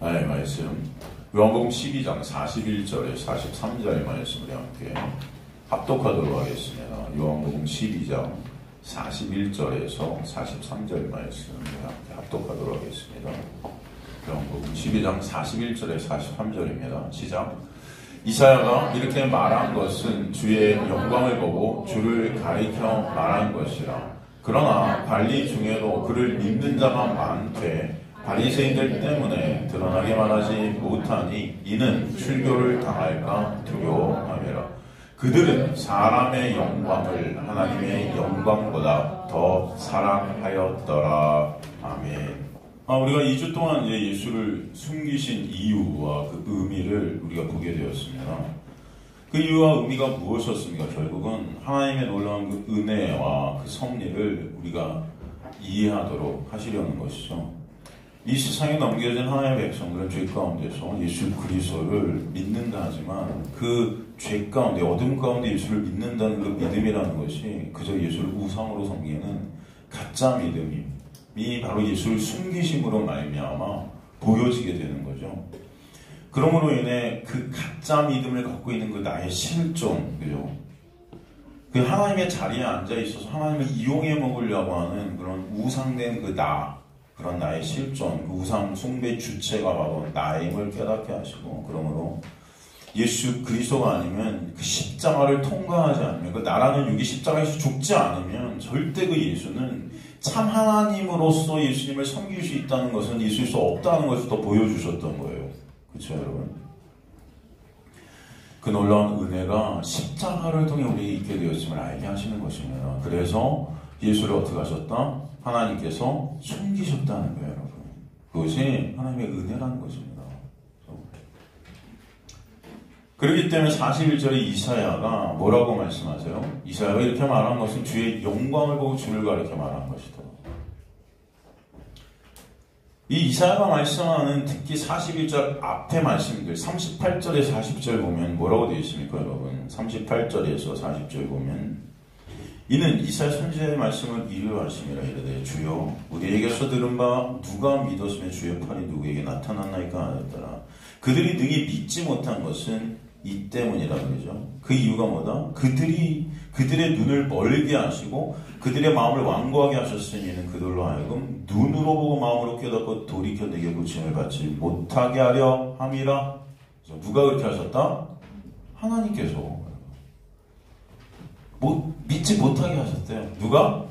하나님의 말씀 요한복음 12장 41절에 43절의 말씀을 함께 합독하도록 하겠습니다. 요한복음 12장 41절에서 43절 말씀을 함께 합독하도록 하겠습니다. 요한복음 12장 41절에 43절입니다. 시작. 이사야가 이렇게 말한 것은 주의 영광을 보고 주를 가리켜 말한 것이라. 그러나 관리 중에도 그를 믿는 자가 많되 바리새인들 때문에 드러나게 말하지 못하니 이는 출교를 당할까 두려워함이라. 그들은 사람의 영광을 하나님의 영광보다 더 사랑하였더라. 아멘. 우리가 2주 동안 이제 예수를 숨기신 이유와 그 의미를 우리가 보게 되었습니다. 그 이유와 의미가 무엇이었습니까? 결국은 하나님의 놀라운 그 은혜와 그 섭리를 우리가 이해하도록 하시려는 것이죠. 이 세상에 넘겨진 하나님의 백성들은 죄 가운데서 예수 그리스도를 믿는다 하지만 그 죄 가운데, 어둠 가운데 예수를 믿는다는 그 믿음이라는 것이 그저 예수를 우상으로 섬기는 가짜 믿음이 바로 예수를 숨기심으로 말미암아 보여지게 되는 거죠. 그러므로 인해 그 가짜 믿음을 갖고 있는 그 나의 실존, 그죠? 그 하나님의 자리에 앉아 있어서 하나님을 이용해 먹으려고 하는 그런 우상된 그 그런 나의 실존, 그 우상 숭배 주체가 바로 나임을 깨닫게 하시고, 그러므로 예수 그리스도가 아니면 그 십자가를 통과하지 않으면, 그 나라는 육이 십자가에서 죽지 않으면 절대 그 예수는 참 하나님으로서 예수님을 섬길 수 있다는 것은 있을 수 없다는 것을 더 보여주셨던 거예요. 그렇죠, 여러분? 그 놀라운 은혜가 십자가를 통해 우리에게 있게 되었음을 알게 하시는 것입니다. 그래서 예수를 어떻게 하셨다? 하나님께서 숨기셨다는 거예요, 여러분. 그것이 하나님의 은혜라는 것입니다. 그렇기 때문에 41절에 이사야가 뭐라고 말씀하세요? 이사야가 이렇게 말한 것은 주의 영광을 보고 주를 가리켜 말한 것이다. 이 이사야가 말씀하는 특히 41절 앞에 말씀들 38절에 40절 보면 뭐라고 되어 있습니까, 여러분? 38절에서 40절 보면 이는 이사야 선지자의 말씀을 이루하심이라. 이르되 주여 우리에게서 들은 바 누가 믿었으면 주의 팔이 누구에게 나타났나이까 하였더라. 그들이 능히 믿지 못한 것은 이 때문이라 그러죠. 그 이유가 뭐다? 그들의 눈을 멀게 하시고 그들의 마음을 완고하게 하셨으니 이는 그들로 하여금 눈으로 보고 마음으로 깨닫고 돌이켜 내게 고침을 받지 못하게 하려 함이라. 누가 그렇게 하셨다? 하나님께서. 믿지 못하게 하셨대요. 누가?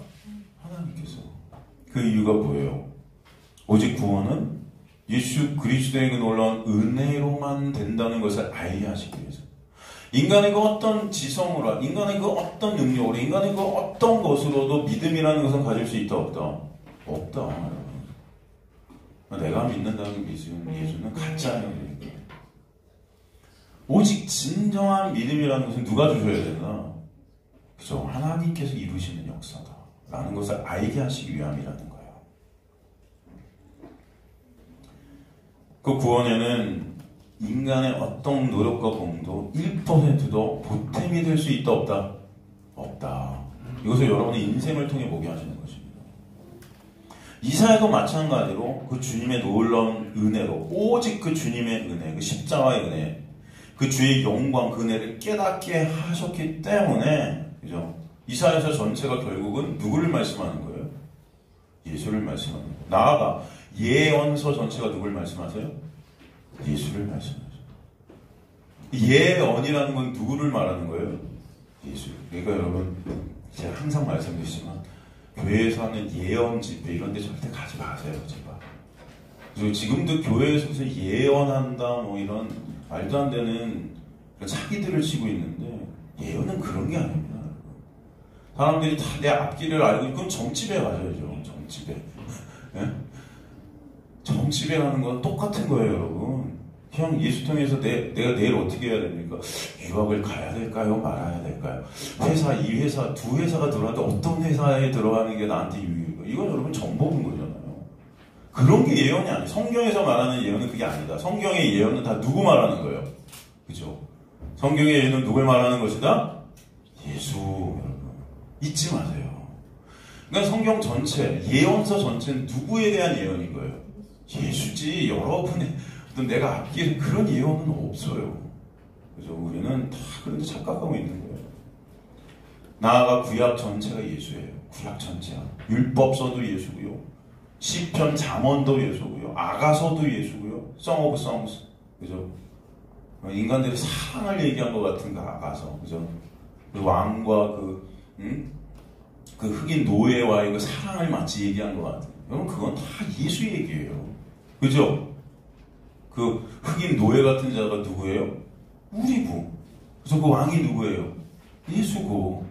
하나님께서. 그 이유가 뭐예요? 오직 구원은 예수 그리스도의 그 놀라운 은혜로만 된다는 것을 알게 하시기 위해서. 인간의 그 어떤 지성으로, 인간의 그 어떤 능력으로, 인간의 그 어떤 것으로도 믿음이라는 것은 가질 수 있다, 없다? 없다. 내가 믿는다는 예수는 가짜예요. 오직 진정한 믿음이라는 것은 누가 주셔야 된다? 그죠? 하나님께서 이루시는 역사다 라는 것을 알게 하시기 위함이라는 거예요. 그 구원에는 인간의 어떤 노력과 공도 1%도 보탬이 될 수 있다, 없다? 없다. 이것을 여러분의 인생을 통해 보게 하시는 것입니다. 이사야도 마찬가지로 그 주님의 놀라운 은혜로, 오직 그 주님의 은혜, 그 십자가의 은혜, 그 주의 영광, 그 은혜를 깨닫게 하셨기 때문에, 그죠? 이사야서 전체가 결국은 누구를 말씀하는 거예요? 예수를 말씀하는 거예요. 나아가 예언서 전체가 누구를 말씀하세요? 예수를 말씀하세요. 예언이라는 건 누구를 말하는 거예요? 예수. 그러니까 여러분, 제가 항상 말씀드리지만 교회에서 하는 예언 집회 이런 데 절대 가지 마세요, 제발. 그리고 지금도 교회에서 예언한다 뭐 이런 말도 안 되는 차기들을 치고 있는데 예언은 그런 게 아닙니다. 사람들이 다 내 앞길을 알고 있고 점집에 가셔야죠. 점집에. 예? 점집에 가는 건 똑같은 거예요, 여러분. 그냥 예수 통해서 내가 내일 어떻게 해야 됩니까? 유학을 가야 될까요? 말아야 될까요? 이 회사, 두 회사가 들어왔는데 어떤 회사에 들어가는 게 나한테 유익이고, 이건 여러분 정보인 거잖아요. 그런 게 예언이 아니에요. 성경에서 말하는 예언은 그게 아니다. 성경의 예언은 다 누구 말하는 거예요? 그죠? 성경의 예언은 누굴 말하는 것이다? 예수, 여러분. 잊지 마세요. 그러니까 성경 전체, 예언서 전체는 누구에 대한 예언인 거예요? 예수지. 여러분의 또 내가 아끼는 그런 예언은 없어요. 그래서 우리는 다 그런데 착각하고 있는 거예요. 나아가 구약 전체가 예수예요. 구약 전체가. 율법서도 예수고요. 시편 잠언도 예수고요. 아가서도 예수고요. Song of Songs. 그죠? 인간들이 사랑을 얘기한 것 같은 그 아가서. 그죠? 그 왕과 그 흑인 노예와의 그 사랑을 마치 얘기한 것 같아요. 여러분, 그건 다 예수 얘기예요. 그죠? 그 흑인 노예 같은 자가 누구예요? 우리고. 그래서 그 왕이 누구예요? 예수고.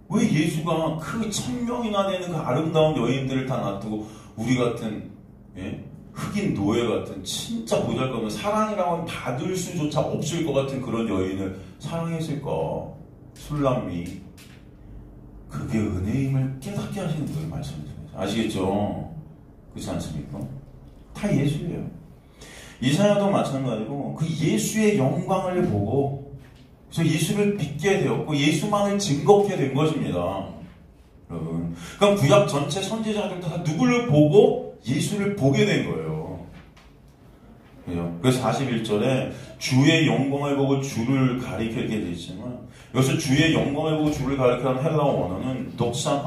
왜 예수가 그 1000명이나 되는 그 아름다운 여인들을 다 놔두고 우리 같은 흑인 노예 같은 진짜 보잘것없는 사랑이라고는 받을 수조차 없을 것 같은 그런 여인을 사랑했을까? 술람미. 그게 은혜임을 깨닫게 하시는 거예요. 말씀에서. 아시겠죠? 그렇지 않습니까? 다 예수예요. 이사야도 마찬가지로 그 예수의 영광을 보고 그래서 예수를 믿게 되었고 예수만을 증거하게 된 것입니다. 여러분, 그럼 구약 전체 선지자들도 다 누구를 보고 예수를 보게 된 거예요. 그래서 41절에 주의 영광을 보고 주를 가리키게 되어 있지만 여기서 주의 영광을 보고 주를 가리키는 헬라어 원어는 독산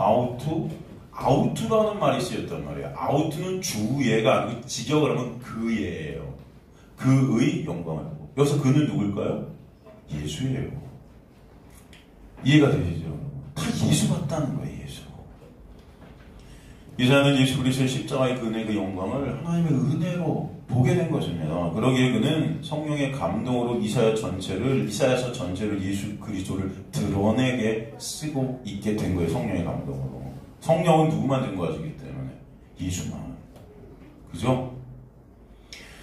아우투라는 말이 쓰였단 말이에요. 아우투는 주예가 아니고 직역을 하면 그예예요. 그의 영광을 보고. 여기서 그는 누굴까요? 예수예요. 이해가 되시죠? 다 예수 같다는 거예요. 예수. 이사야는 예수 그리스도의 십자가의 그 은혜, 그 영광을 하나님의 은혜로 보게 된 것입니다. 그러기에 그는 성령의 감동으로 이사야서 전체를 예수 그리스도를 드러내게 쓰고 있게 된 거예요. 성령의 감동으로. 성령은 누구만 증거하시기 때문에 예수만. 그죠?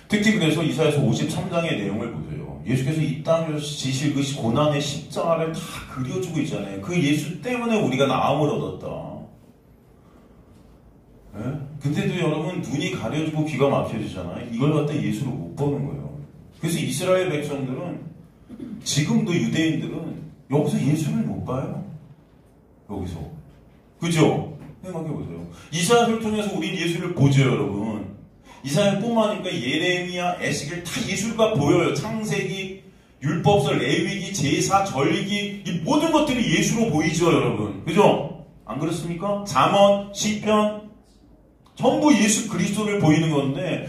특히 그래서 이사야서 53장의 내용을 보세요. 예수께서 이 땅에서 지실 그 고난의 십자가를 다 그려주고 있잖아요. 그 예수 때문에 우리가 나음을 얻었다. 네? 근데도 여러분 눈이 가려지고 귀가 막혀지잖아요. 이걸 갖다 예수를 못 보는 거예요. 그래서 이스라엘 백성들은 지금도 유대인들은 여기서 예수를 못 봐요. 여기서. 그죠? 생각해보세요. 이사야를 통해서 우린 예수를 보죠, 여러분. 이사야뿐만 아니라 예레미야, 에스겔 다 예수가 보여요. 창세기, 율법서, 레위기, 제사, 절기 이 모든 것들이 예수로 보이죠, 여러분. 그죠? 안 그렇습니까? 잠언, 시편 전부 예수 그리스도를 보이는 건데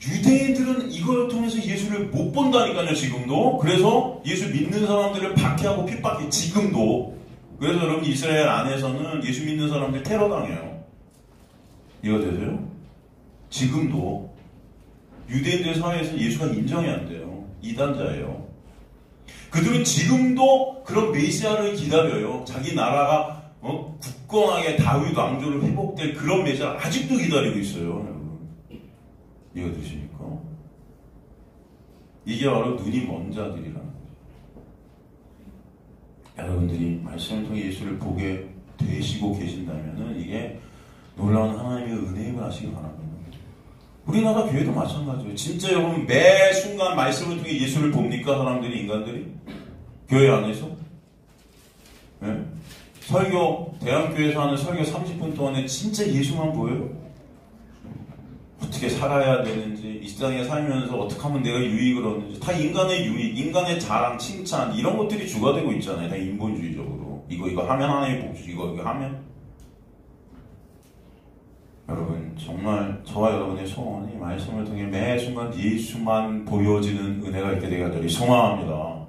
유대인들은 이걸 통해서 예수를 못 본다니까요, 지금도. 그래서 예수 믿는 사람들을 박해하고 핍박해, 지금도. 그래서 여러분 이스라엘 안에서는 예수 믿는 사람들 테러당해요. 이해가 되세요? 지금도 유대인들 사회에서 예수가 인정이 안 돼요. 이단자예요. 그들은 지금도 그런 메시아를 기다려요. 자기 나라가 굳건하게 다윗 왕조를 회복될 그런 메시아를 아직도 기다리고 있어요. 여러분. 이해가 되십니까? 이게 바로 눈이 먼 자들이라는 거죠. 여러분들이 말씀을 통해 예수를 보게 되시고 계신다면 이게 놀라운 하나님의 은혜임을 아시기 바랍니다. 우리나라 교회도 마찬가지예요. 진짜 여러분 매 순간 말씀을 통해 예수를 봅니까? 사람들이, 인간들이? 교회 안에서? 네? 설교, 대학교에서 하는 설교 30분 동안에 진짜 예수만 보여요? 어떻게 살아야 되는지, 이 땅에 살면서 어떻게 하면 내가 유익을 얻는지, 다 인간의 유익, 인간의 자랑, 칭찬, 이런 것들이 주가 되고 있잖아요. 다 인본주의적으로. 이거 하면 하나의 복수, 이거 하면. 여러분, 정말 저와 여러분의 소원이 말씀을 통해 매 순간 예수만 보여지는 은혜가 있게 되게 하기를 소망합니다.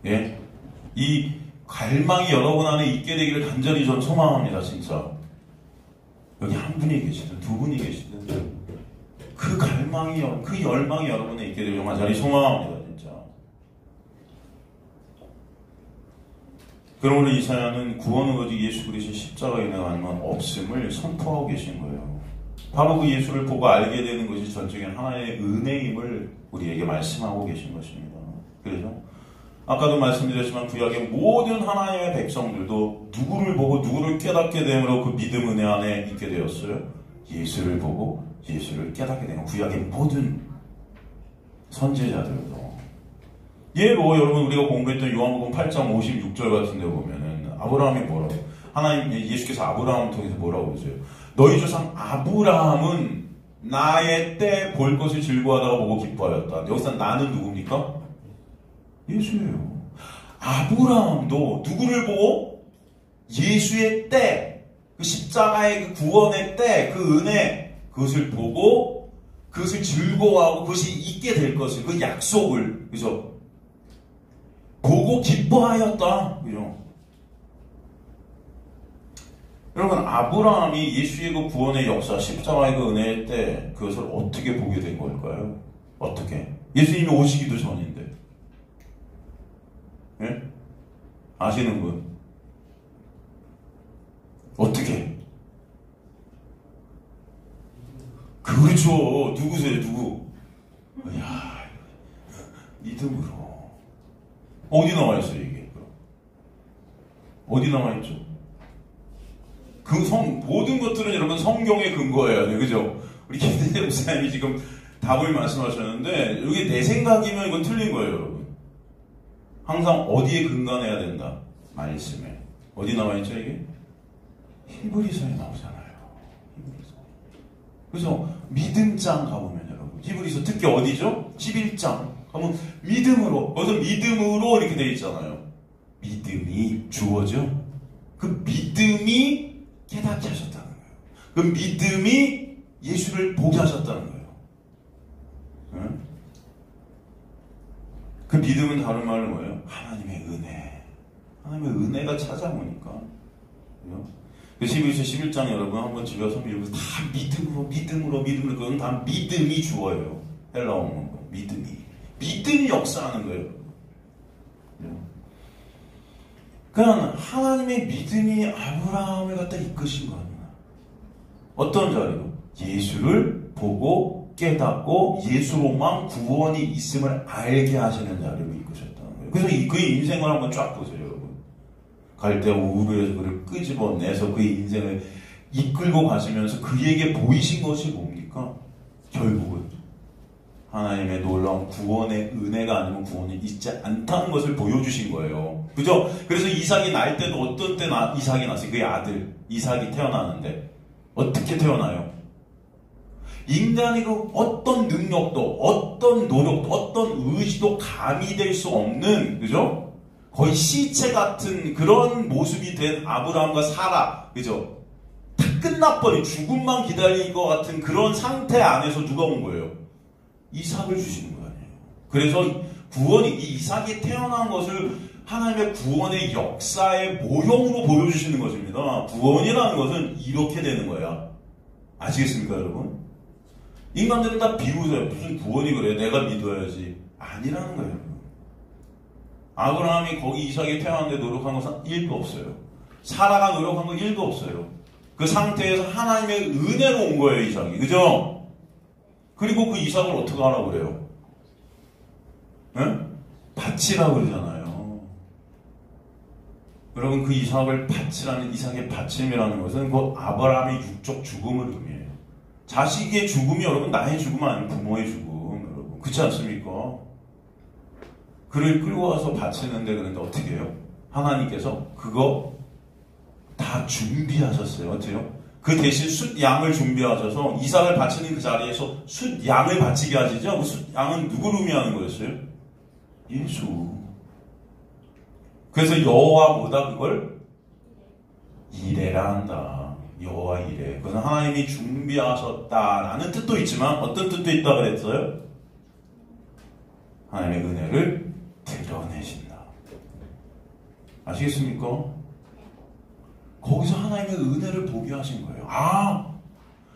예? 이 갈망이 여러분 안에 있게 되기를 간절히 좀 소망합니다, 진짜. 여기 한 분이 계시든 두 분이 계시든 그 갈망이, 그 열망이 여러분에 있게 되기를 간절히 소망합니다, 진짜. 그러므로 이사야는 구원은 오직 예수 그리스도의 십자가에 인한 없음을 선포하고 계신 거예요. 바로 그 예수를 보고 알게 되는 것이 전적인 하나의 은혜임을 우리에게 말씀하고 계신 것입니다. 그래서 아까도 말씀드렸지만 구약의 모든 하나님의 백성들도 누구를 보고 누구를 깨닫게 됨으로 그 믿음 은혜 안에 있게 되었어요? 예수를 보고 예수를 깨닫게 되는 구약의 모든 선지자들도. 예로 여러분 우리가 공부했던 요한복음 8장 56절 같은 데 보면은 아브라함이 뭐라고, 하나님 예수께서 아브라함을 통해서 뭐라고 그러세요? 너희 조상 아브라함은 나의 때 볼 것을 즐거워하다가 보고 기뻐하였다. 여기서 나는 누굽니까? 예수예요. 아브라함도 누구를 보고? 예수의 때, 그 십자가의 그 구원의 때, 그 은혜, 그것을 보고 그것을 즐거워하고 그것이 있게 될 것을, 그 약속을, 그죠? 보고 기뻐하였다. 그죠? 여러분, 아브라함이 예수의 그 구원의 역사, 십자가의 그 은혜의 때 그것을 어떻게 보게 된 걸까요? 어떻게? 예수님이 오시기도 전인데. 예? 아시는 분? 어떻게? 그렇죠. 누구세요? 누구? 이야, 믿음으로. 어디 나와 있어요, 이게? 어디 나와 있죠? 모든 것들은 여러분 성경에 근거해야 돼요. 그죠? 우리 김대재 목사님이 지금 답을 말씀하셨는데, 여기 내 생각이면 이건 틀린 거예요, 여러분. 항상 어디에 근거해야 된다? 말씀에. 어디 나와 있죠, 이게? 히브리서에 나오잖아요. 히브리서. 그래서 믿음장 가보면 여러분, 히브리서 특히 어디죠? 11장 가면 믿음으로, 거기서 믿음으로 이렇게 되어 있잖아요. 믿음이 주어져. 그 믿음이 깨닫게 하셨다는 거예요. 그 믿음이 예수를 보게 하셨다는 거예요. 응? 그 믿음은 다른 말로 뭐예요? 하나님의 은혜. 하나님의 은혜가 찾아오니까. 그 11장 여러분 한번 집에 와서 읽으면 다 믿음으로 그건 다 믿음이 주어요. 헬라어 거 믿음이 역사하는 거예요. 그냥 하나님의 믿음이 아브라함을 갖다 이끄신 거 아니야. 어떤 자리로? 예수를 보고 깨닫고 예수로만 구원이 있음을 알게 하시는 자리로 이끄셨다는 거예요. 그래서 그의 인생을 한번 쫙 보세요, 여러분. 갈대아 우르에서 그를 끄집어내서 그의 인생을 이끌고 가시면서 그에게 보이신 것이 뭡니까? 결국은 하나님의 놀라운 구원의 은혜가 아니면 구원이 있지 않다는 것을 보여주신 거예요. 그죠? 그래서 이삭이 날 때도 어떤 때 이삭이 났어요? 그의 아들 이삭이 태어나는데 어떻게 태어나요? 인간이 그 어떤 능력도 어떤 노력도 어떤 의지도 가미될 수 없는, 그죠? 거의 시체 같은 그런 모습이 된 아브라함과 사라, 그죠? 다 끝나버린 죽음만 기다릴 것 같은 그런 상태 안에서 누가 온 거예요? 이삭을 주시는 거 아니에요. 그래서 구원이, 이 이삭이 태어난 것을 하나님의 구원의 역사의 모형으로 보여주시는 것입니다. 구원이라는 것은 이렇게 되는 거야. 아시겠습니까, 여러분? 인간들은 다 비웃어요. 무슨 구원이 그래? 내가 믿어야지. 아니라는 거예요. 아브라함이 거기 이삭이 태어났는데 노력한 것은 1도 없어요. 사라가 노력한 건 1도 없어요. 그 상태에서 하나님의 은혜로 온 거예요, 이삭이. 그죠? 그리고 그 이삭을 어떻게 하라고 그래요? 네? 바치라고 그러잖아요. 여러분, 그 이삭을 바치라는, 이삭의 바침이라는 것은 그 아브라함의 육적 죽음을 의미해요. 자식의 죽음이 여러분 나의 죽음 아니면 부모의 죽음, 여러분. 그렇지 않습니까? 그를 끌고 와서 바치는데, 그런데 어떻게 해요? 하나님께서 그거 다 준비하셨어요. 어때요? 그 대신 숫양을 준비하셔서 이삭을 바치는 그 자리에서 숫양을 바치게 하시죠. 그 숫양은 누구를 의미하는 거였어요? 예수. 그래서 여호와보다 그걸 이레라 한다. 여호와 이레. 그것은 하나님이 준비하셨다라는 뜻도 있지만 어떤 뜻도 있다 그랬어요? 하나님의 은혜를 드러내신다. 아시겠습니까? 거기서 하나님의 은혜를 보게 하신 거예요. 아,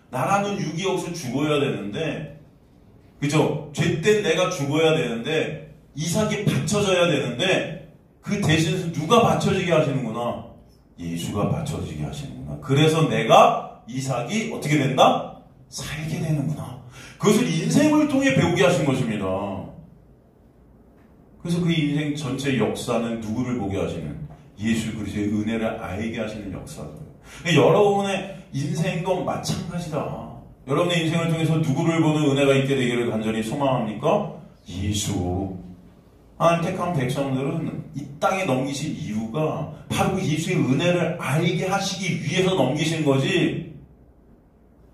나라는 유기역으로 죽어야 되는데, 그죠? 죄된 내가 죽어야 되는데, 이삭이 바쳐져야 되는데, 그 대신에서 누가 바쳐지게 하시는구나? 예수가 바쳐지게 하시는구나. 그래서 내가, 이삭이 어떻게 된다? 살게 되는구나. 그것을 인생을 통해 배우게 하신 것입니다. 그래서 그 인생 전체 역사는 누구를 보게 하시는? 예수 그리스도의 은혜를 알게 하시는 역사예요. 여러분의 인생도 마찬가지다. 여러분의 인생을 통해서 누구를 보는 은혜가 있게 되기를 간절히 소망합니까? 예수. 하나님 택한 백성들은 이 땅에 넘기신 이유가 바로 그 예수의 은혜를 알게 하시기 위해서 넘기신 거지.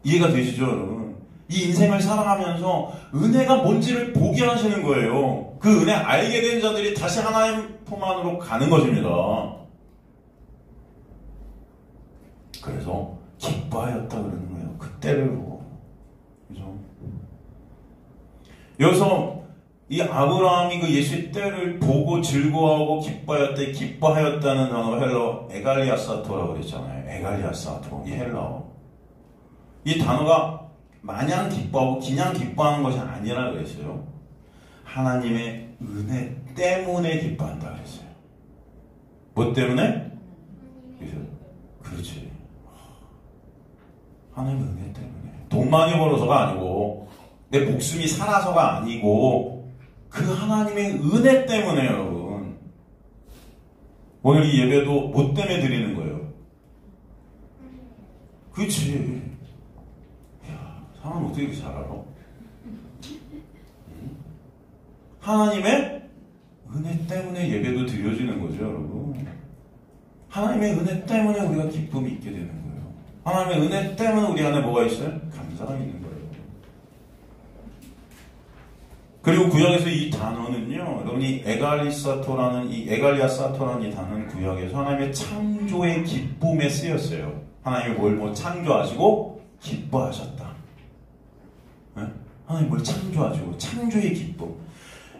이해가 되시죠, 여러분? 이 인생을 살아가면서 은혜가 뭔지를 보게 하시는 거예요. 그 은혜 알게 된 자들이 다시 하나님 품 안으로 가는 것입니다. 그래서 기뻐하였다 그러는 거예요. 그때를 보고. 그죠? 여기서 이 아브라함이 그 예수의 때를 보고 즐거워하고 기뻐하였다는 단어 헬라어 에갈리아사토라고 그랬잖아요. 에갈리아사토. 이 헬라어. 이 단어가 마냥 기뻐하고 그냥 기뻐하는 것이 아니라 그랬어요. 하나님의 은혜 때문에 기뻐한다 그랬어요. 뭐 때문에? 그렇지. 하나님의 은혜 때문에. 돈 많이 벌어서가 아니고 내 목숨이 살아서가 아니고 그 하나님의 은혜 때문에 여러분. 오늘 이 예배도 뭐 때문에 드리는 거예요? 그렇지. 상황은 어떻게 이렇게 잘 알아? 하나님의 은혜 때문에 예배도 드려지는 거죠, 여러분. 하나님의 은혜 때문에 우리가 기쁨이 있게 되는 거예요. 하나님의 은혜 때문에 우리 안에 뭐가 있어요? 감사가 있는 거예요. 그리고 구약에서 이 단어는요, 여러분이 에갈리아사토라는 이 단어는 구약에서 하나님의 창조의 기쁨에 쓰였어요. 하나님이 뭘 창조하시고 기뻐하셨다. 네? 하나님 뭘 창조하시고 창조의 기쁨.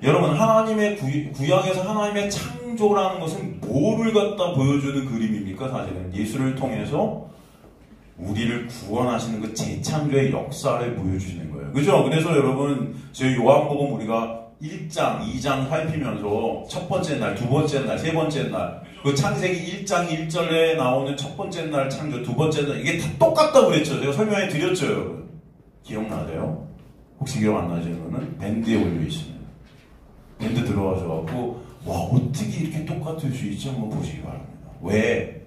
여러분 하나님의 구약에서 하나님의 창조라는 것은 뭐를 갖다 보여주는 그림입니까? 사실은 예수를 통해서 우리를 구원하시는 그 재창조의 역사를 보여주시는 거예요. 그죠? 그래서 여러분 저희 요한복음 우리가 1장, 2장 살피면서 첫 번째 날, 두 번째 날, 세 번째 날 그 창세기 1장 1절에 나오는 첫 번째 날 창조, 두 번째 날 이게 다 똑같다고 그랬죠. 제가 설명해 드렸죠, 여러분. 기억나세요? 혹시 기억 안 나시는 거는 밴드에 올려 있습니다. 밴드 들어가셔갖고 와 어떻게 이렇게 똑같을 수 있지 한번 보시기 바랍니다. 왜?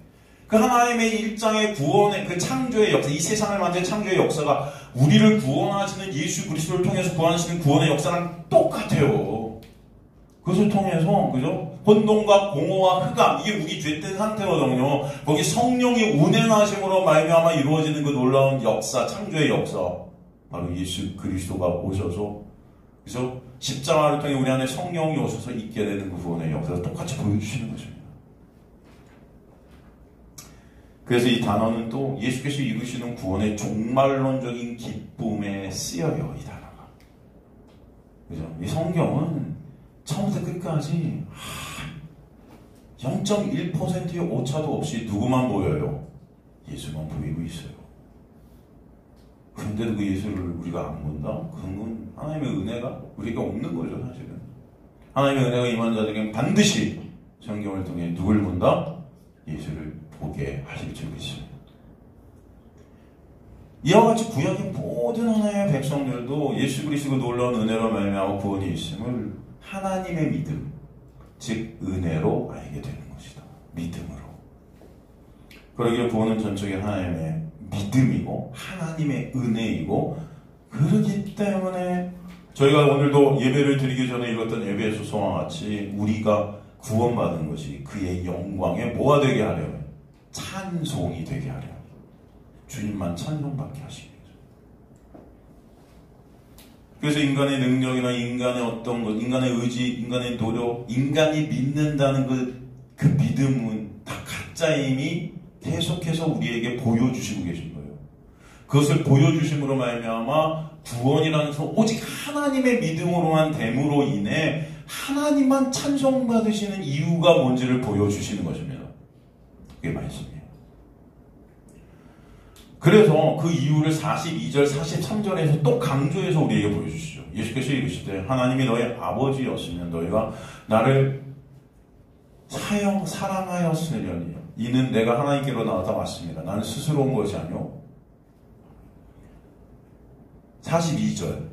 그 하나님의 일장의 구원의 그 창조의 역사, 이 세상을 만든 창조의 역사가 우리를 구원하시는 예수 그리스도를 통해서 구원하시는 구원의 역사랑 똑같아요. 그것을 통해서 그죠? 혼돈과 공허와 흑암 이게 우리 죄된 상태거든요. 거기 성령이 운행하심으로 말미암아 이루어지는 그 놀라운 역사, 창조의 역사 바로 예수 그리스도가 오셔서 그래서 십자가를 통해 우리 안에 성령이 오셔서 있게 되는 그 구원의 역사를 똑같이 보여주시는 것입니다. 그래서 이 단어는 또 예수께서 이루시는 구원의 종말론적인 기쁨에 쓰여요. 이 단어가. 그죠? 이 성경은 처음부터 끝까지 0.1%의 오차도 없이 누구만 보여요? 예수만 보이고 있어요. 그런데도 그 예수를 우리가 안 본다? 그건 하나님의 은혜가 우리가 없는 거죠, 사실은. 하나님의 은혜가 임한 자들에게는 반드시 성경을 통해 누굴 본다? 예수를 보게 하실 줄 믿습니다. 이와 같이 구약의 모든 하나님의 백성들도 예수 그리스도의 놀라운 은혜로 말미암아 구원이 있음을 하나님의 믿음, 즉 은혜로 알게 되는 것이다. 믿음으로. 그러기에 구원은 전적인 하나님의 믿음이고 하나님의 은혜이고 그렇기 때문에 저희가 오늘도 예배를 드리기 전에 읽었던 예배의 소서와 같이 우리가 구원받은 것이 그의 영광에 뭐가 되게 하려면 찬송이 되게 하려면 주님만 찬송받게 하시기 위해서. 그래서 인간의 능력이나 인간의 어떤 것, 인간의 의지, 인간의 노력, 인간이 믿는다는 그 믿음은 다 가짜임이 계속해서 우리에게 보여주시고 계신 거예요. 그것을 보여주심으로 말미암아 구원이라는 것은 오직 하나님의 믿음으로만 됨으로 인해 하나님만 찬송받으시는 이유가 뭔지를 보여주시는 것입니다. 그게 말씀이에요. 그래서 그 이유를 42절, 43절에서 또 강조해서 우리에게 보여주시죠. 예수께서 이르시되 하나님이 너의 아버지였으면 너희가 나를 사랑하였으려니 이는 내가 하나님께로 나왔다 왔습니다. 나는 스스로 온 것이 아니오. 42절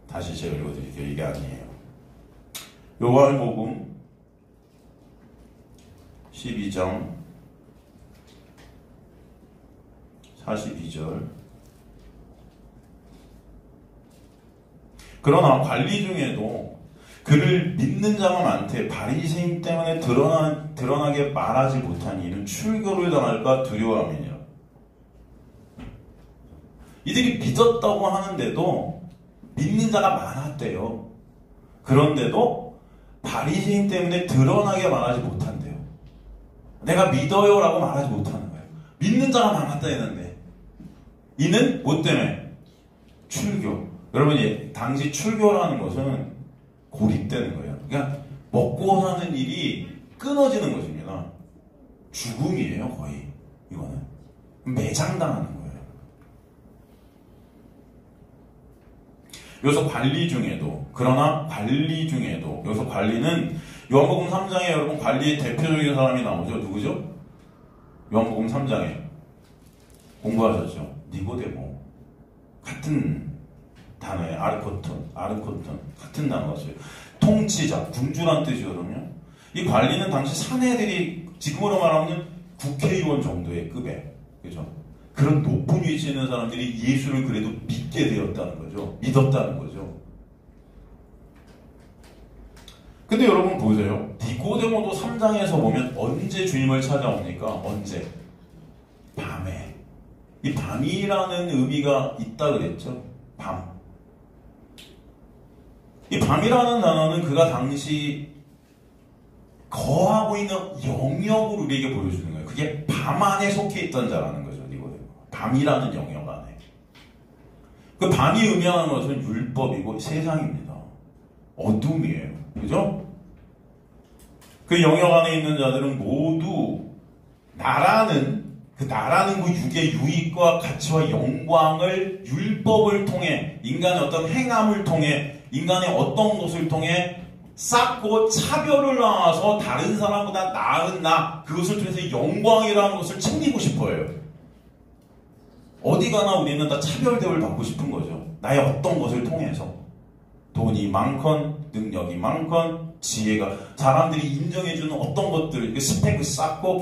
다시 제가 읽어드릴게요. 이게 아니에요. 요한복음 12장 42절 그러나 관리 중에도 그를 믿는 자가 많되 바리새인 때문에 드러나게 말하지 못하니 이는 출교를 당할까 두려워함이니라. 이들이 믿었다고 하는데도 믿는 자가 많았대요. 그런데도 바리새인 때문에 드러나게 말하지 못한대요. 내가 믿어요 라고 말하지 못하는 거예요. 믿는 자가 많았다 했는데 이는 뭐 때문에? 출교. 여러분 당시 출교라는 것은 고립되는 거예요. 그러니까 먹고 사는 일이 끊어지는 것입니다. 죽음이에요 거의. 이거는 매장당하는 거예요. 여기서 관리 중에도, 그러나 관리 중에도, 여기서 관리는 요한복음 3장에 여러분 관리의 대표적인 사람이 나오죠. 누구죠? 요한복음 3장에 공부하셨죠? 니고데모. 같은 단어에 아르코톤 같은 단어가 있어요. 통치자, 군주란 뜻이거든요. 이 관리는 당시 사내들이 지금으로 말하면 국회의원 정도의 급에, 그죠? 그런 높은 위치에 있는 사람들이 예수를 그래도 믿게 되었다는 거죠. 믿었다는 거죠. 근데 여러분 보세요. 니고데모도 3장에서 보면 언제 주님을 찾아옵니까? 언제? 밤에. 이 밤이라는 의미가 있다 그랬죠. 밤. 이 밤이라는 단어는 그가 당시 거하고 있는 영역을 우리에게 보여주는 거예요. 그게 밤 안에 속해 있던 자라는 거죠. 밤이라는 영역 안에. 그 밤이 의미하는 것은 율법이고 세상입니다. 어둠이에요. 그죠? 그 영역 안에 있는 자들은 모두 나라는 그 육의 유익과 가치와 영광을 율법을 통해, 인간의 어떤 행함을 통해, 인간의 어떤 것을 통해 쌓고 차별을 낳아서 다른 사람보다 나은 나, 그것을 통해서 영광이라는 것을 챙기고 싶어요. 어디 가나 우리는 다 차별대우를 받고 싶은 거죠. 나의 어떤 것을 통해서. 돈이 많건, 능력이 많건, 지혜가, 사람들이 인정해주는 어떤 것들, 스펙을 쌓고,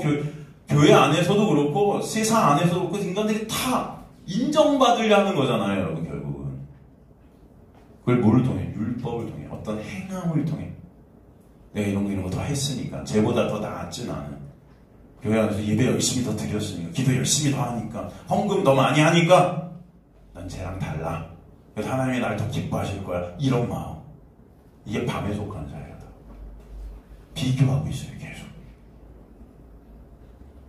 교회 안에서도 그렇고, 세상 안에서도 그렇고, 인간들이 다 인정받으려 하는 거잖아요, 여러분, 결국은. 그걸 뭘 통해? 율법을 통해. 어떤 행함을 통해. 내가 이런 거 더 했으니까. 쟤보다 더 나았지, 나는. 교회 안에서 예배 열심히 더 드렸으니까, 기도 열심히 더 하니까, 헌금 더 많이 하니까, 난 쟤랑 달라. 그래서 하나님이 날 더 기뻐하실 거야. 이런 마음. 이게 밤에 속한 자예요. 비교하고 있어요, 계속.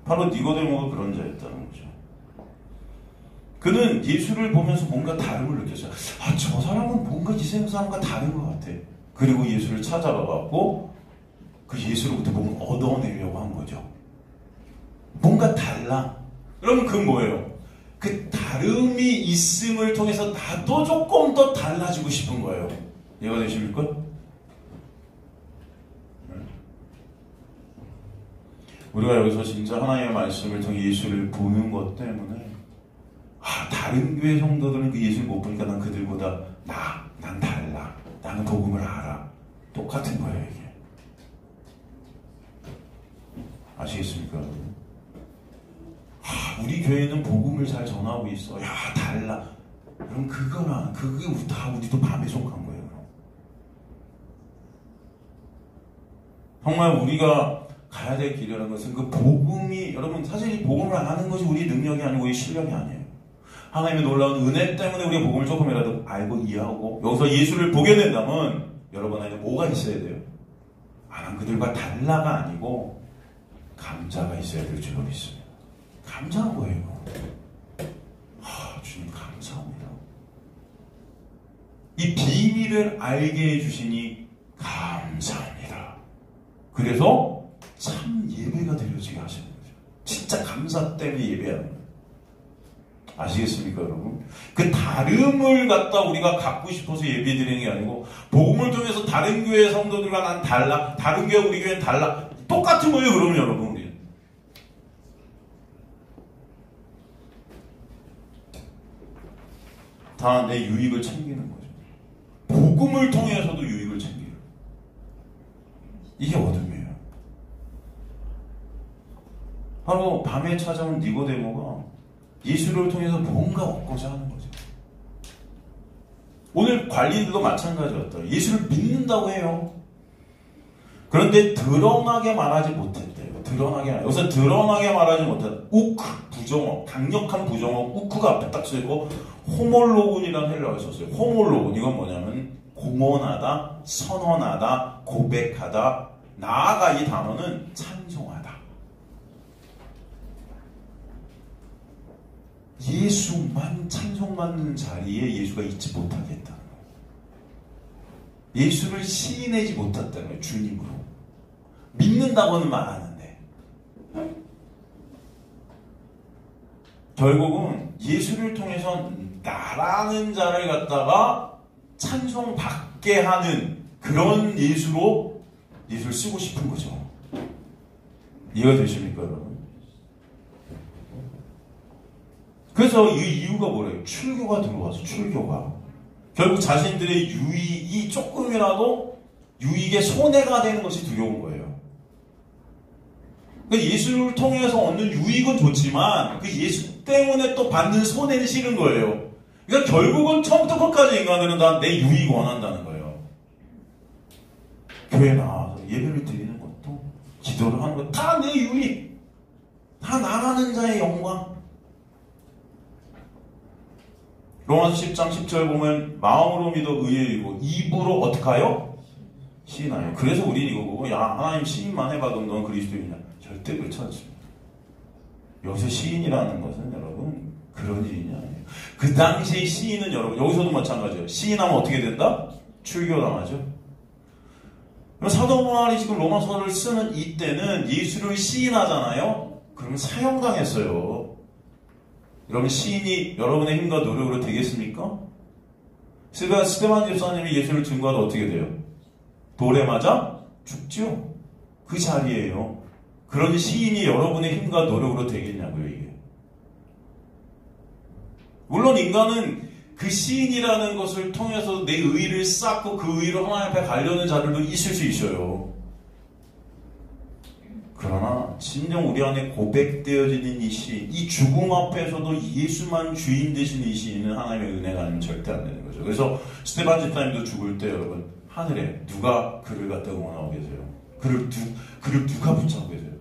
바로 니고데모가 그런 자였다는 거죠. 그는 예수를 보면서 뭔가 다름을 느꼈어요. 아, 저 사람은 뭔가 이 세상 사람과 다른 것 같아. 그리고 예수를 찾아가갖고, 그 예수로부터 뭔가 얻어내려고 한 거죠. 뭔가 달라. 그러면 그건 뭐예요? 그 다름이 있음을 통해서 나도 조금 더 달라지고 싶은 거예요. 이해가 되십니까? 우리가 여기서 진짜 하나님의 말씀을 통해 예수를 보는 것 때문에 다른 교회 성도들은 그 예수를 못 보니까 난 그들보다 난 달라. 나는 복음을 알아. 똑같은 거예요, 이게. 아시겠습니까? 우리 교회는 복음을 잘 전하고 있어. 야, 달라. 그럼 그게 다 우리도 밤에 속한 거예요. 정말 우리가 가야 될 길이라는 것은 그 복음이, 여러분, 사실 이 복음을 아는 것이 우리 능력이 아니고 우리 실력이 아니에요. 하나님의 놀라운 은혜 때문에 우리가 복음을 조금이라도 알고 이해하고 여기서 예수를 보게 된다면 여러분 안에 뭐가 있어야 돼요? 난 그들과 달라가 아니고 감자가 있어야 될 줄로 믿습니다. 감사한 거예요. 주님 감사합니다. 이 비밀을 알게 해주시니 감사합니다. 그래서 참 예배가 드려지게 하시는 거죠. 진짜 감사 때문에 예배하는 거예요. 아시겠습니까, 여러분? 그 다름을 갖다 우리가 갖고 싶어서 예배 드리는 게 아니고 복음을 통해서 다른 교회 성도들과 난 달라, 다른 교회 우리 교회는 달라, 똑같은 거예요. 그러면 여러분 우리 다 내 유익을 챙기는 거죠. 복음을 통해서도 유익을 챙겨요. 이게 어둠이에요. 바로 밤에 찾아온 니고데모가 예수를 통해서 뭔가 얻고자 하는 거죠. 오늘 관리들도 마찬가지였다. 예수를 믿는다고 해요. 그런데 드러나게 말하지 못했대요. 드러나게 여기서 드러나게 말하지 못한 우크 부정어 강력한 부정어 우크가 앞에 딱 써있고 호몰로군이라는 헬라어가 썼어요. 호몰로군 이건 뭐냐면 공언하다, 선언하다, 고백하다, 나아가 이 단어는 찬송하다. 예수만 찬송받는 자리에 예수가 있지 못하게 했다는 거예요. 예수를 시인하지 못했다는 거예요. 주님으로. 믿는다고는 말하는데 결국은 예수를 통해서 나라는 자를 갖다가 찬송받게 하는 그런 예수로 예수를 쓰고 싶은 거죠. 이해가 되십니까 여러분? 그래서 이 이유가 뭐래요? 출교가 들어와서 출교가 결국 자신들의 유익이 조금이라도 유익에 손해가 되는 것이 두려운 거예요. 그러니까 예수를 통해서 얻는 유익은 좋지만 그 예수 때문에 또 받는 손해는 싫은 거예요. 그러니까 결국은 처음부터 끝까지 인간들은 다 내 유익 원한다는 거예요. 교회 나와서 예배를 드리는 것도 기도를 하는 것도 다 내 유익, 다 나가는 자의 영광. 로마서 10장 10절 보면 마음으로 믿어 의에 이르고 입으로 어떻게 하요? 시인하여. 그래서 우리는 이거 보고 야 하나님 시인만 해봐도 넌 그리스도이냐? 절대 그렇지 않습니다. 여기서 시인이라는 것은 여러분 그런 일이 아니에요. 그 당시의 시인은 여러분 여기서도 마찬가지예요. 시인하면 어떻게 된다? 출교당하죠. 사도 바울이 지금 로마서를 쓰는 이때는 예수를 시인하잖아요. 그러면 사형당했어요. 여러분 시인이 여러분의 힘과 노력으로 되겠습니까? 스테반 집사님이 예수를 증거하다 어떻게 돼요? 돌에 맞아 죽죠. 그 자리예요. 그런 시인이 여러분의 힘과 노력으로 되겠냐고요, 이게. 물론 인간은 그 시인이라는 것을 통해서 내 의의를 쌓고 그 의의로 하나님 앞에 가려는 자들도 있을 수 있어요. 그러나 진정 우리 안에 고백되어지는 이 시인, 이 죽음 앞에서도 예수만 주인 되신 이 시인은 하나님의 은혜가 아니면 절대 안 되는 거죠. 그래서 스테반 집사님도 죽을 때 여러분 하늘에 누가 그를 갖다 응원하고 계세요? 그를 누가 붙잡고 계세요?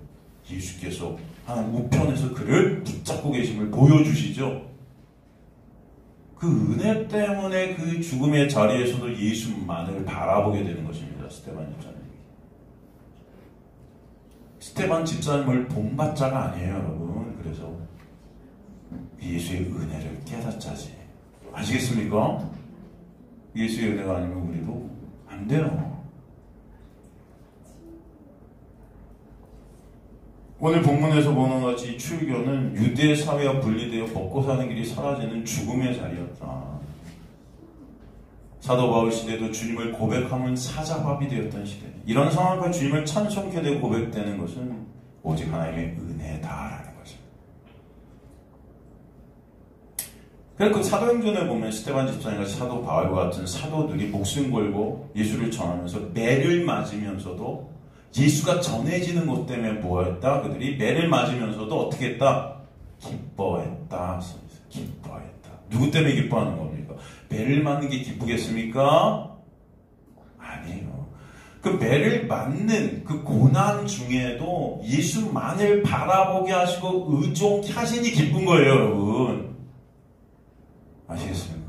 예수께서 하나님 우편에서 그를 붙잡고 계심을 보여주시죠. 그 은혜 때문에 그 죽음의 자리에서도 예수만을 바라보게 되는 것입니다. 스테반 집사님. 스테반 집사님을 본받자가 아니에요, 여러분. 그래서 예수의 은혜를 깨닫자지. 아시겠습니까? 예수의 은혜가 아니면 우리도 안 돼요. 오늘 본문에서 보는 같이 출교는 유대 사회와 분리되어 먹고 사는 길이 사라지는 죽음의 자리였다. 사도 바울 시대도 주님을 고백하면 사자밥이 되었던 시대. 이런 상황과 주님을 찬송케 되고 고백되는 것은 오직 하나님의 은혜다라는 것입니다. 그래서 그 사도행전에 보면 스테반 집사님과 사도 바울과 같은 사도들이 목숨 걸고 예수를 전하면서 매를 맞으면서도 예수가 전해지는 것 때문에 뭐했다? 그들이 매를 맞으면서도 어떻게 했다? 기뻐했다. 기뻐했다. 누구 때문에 기뻐하는 겁니까? 매를 맞는 게 기쁘겠습니까? 아니에요. 그 매를 맞는 그 고난 중에도 예수만을 바라보게 하시고 의존케 하시니 기쁜 거예요, 여러분. 아시겠습니까?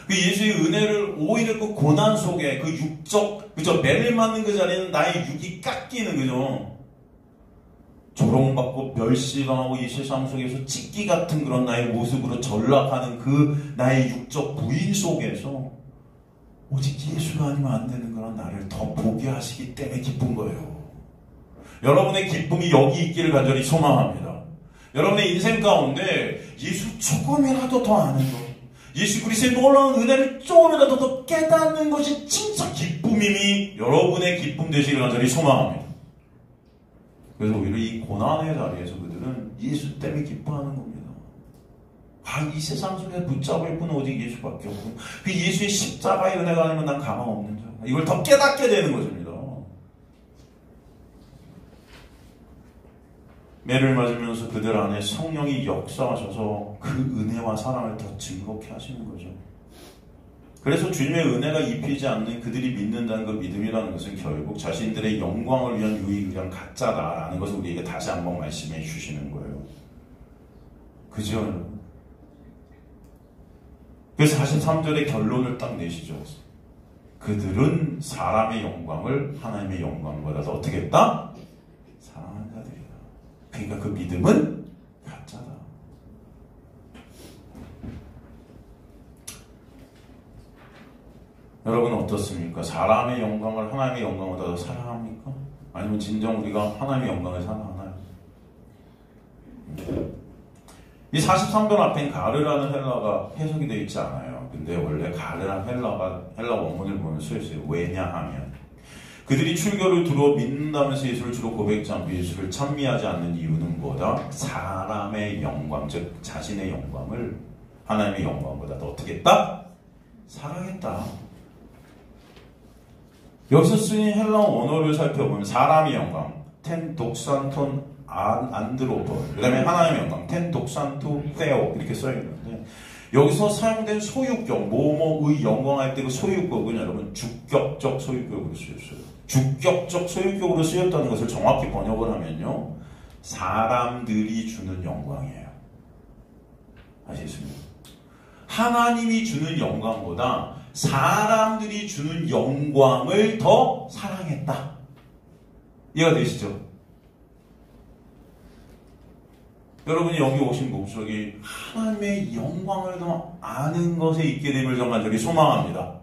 그 예수의 은혜를 오히려 그 고난 속에 그 육적, 그죠? 매를 맞는 그 자리는 나의 육이 깎이는, 그죠? 조롱받고 멸시당하고 이 세상 속에서 찍기 같은 그런 나의 모습으로 전락하는 그 나의 육적 부인 속에서 오직 예수가 아니면 안 되는 그런 나를 더 보게 하시기 때문에 기쁜 거예요. 여러분의 기쁨이 여기 있기를 간절히 소망합니다. 여러분의 인생 가운데 예수 조금이라도 더 아는 것, 예수 그리스도의 놀라운 은혜를 조금이라도 더 깨닫는 것이 진짜 기쁨이니 여러분의 기쁨 되시기를 간절히 소망합니다. 그래서 오히려 이 고난의 자리에서 그들은 예수 때문에 기뻐하는 겁니다. 이 세상 속에 붙잡을 분은 오직 예수밖에 없고 그 예수의 십자가의 은혜가 아니면 난 가망 없는 자. 이걸 더 깨닫게 되는 것입니다. 매를 맞으면서 그들 안에 성령이 역사하셔서 그 은혜와 사랑을 더 즐겁게 하시는 거죠. 그래서 주님의 은혜가 입히지 않는 그들이 믿는다는 그 믿음이라는 것은 결국 자신들의 영광을 위한 유익을 위한 가짜다라는 것을 우리에게 다시 한번 말씀해 주시는 거예요. 그죠? 그래서 43절의 결론을 딱 내시죠. 그들은 사람의 영광을 하나님의 영광보다 더 어떻게 했다? 사랑한 자들이다. 그러니까 그 믿음은 가짜다. 여러분은 어떻습니까? 사람의 영광을 하나님의 영광보다 더 사랑합니까? 아니면 진정 우리가 하나님의 영광을 사랑하나요? 이 43절 앞엔 가르라는 헬라가 해석이 되어 있지 않아요. 근데 원래 가르란 헬라 원문을 보면 쓰여있어요. 왜냐하면 그들이 출교를 두루 믿는다면서 예수를 주로 고백지 않고 예수를 찬미하지 않는 이유는 뭐다? 사람의 영광, 즉 자신의 영광을 하나님의 영광보다 더 어떻게 했다? 사랑했다. 여기서 쓰인 헬라 원어를 살펴보면 사람의 영광, 텐 독산톤 안드로포, 그 다음에 하나님의 영광, 텐 독산토 페오 이렇게 써있는데 여기서 사용된 소유격, 뭐뭐의 영광할 때 그 소유격은 여러분 주격적 소유격으로 쓰였어요. 주격적 소유격으로 쓰였다는 것을 정확히 번역을 하면요, 사람들이 주는 영광이에요. 아시겠습니까? 하나님이 주는 영광보다 사람들이 주는 영광을 더 사랑했다. 이해가 되시죠? 여러분이 여기 오신 목적이 하나님의 영광을 더 아는 것에 있게 됨을 정말 소망합니다.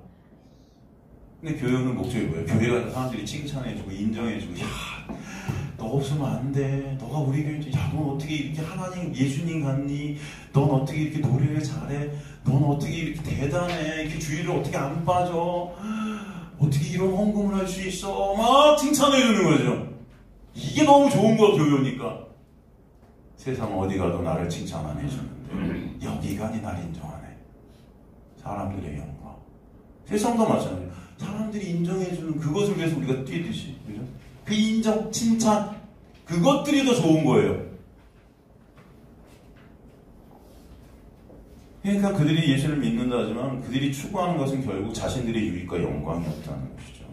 근데 교회는 목적이 뭐예요? 교회가 사람들이 칭찬해주고 인정해주고, 야, 너 없으면 안 돼. 너가 우리 교회, 야, 넌 어떻게 이렇게 하나님, 예수님 같니? 넌 어떻게 이렇게 노래를 잘해? 넌 어떻게 이렇게 대단해? 이렇게 주의를 어떻게 안 빠져? 어떻게 이런 헌금을 할 수 있어? 막 칭찬해주는 거죠. 이게 너무 좋은 거, 교회니까. 세상 어디 가도 나를 칭찬 안 해주는데 여기가 니 날 인정하네. 사람들의 영광. 세상도 마찬가지예요. 사람들이 인정해주는 그것을 위해서 우리가 뛰듯이, 그죠? 그 인정, 칭찬, 그것들이 더 좋은 거예요. 그러니까 그들이 예수를 믿는다 하지만 그들이 추구하는 것은 결국 자신들의 유익과 영광이 없다는 것이죠.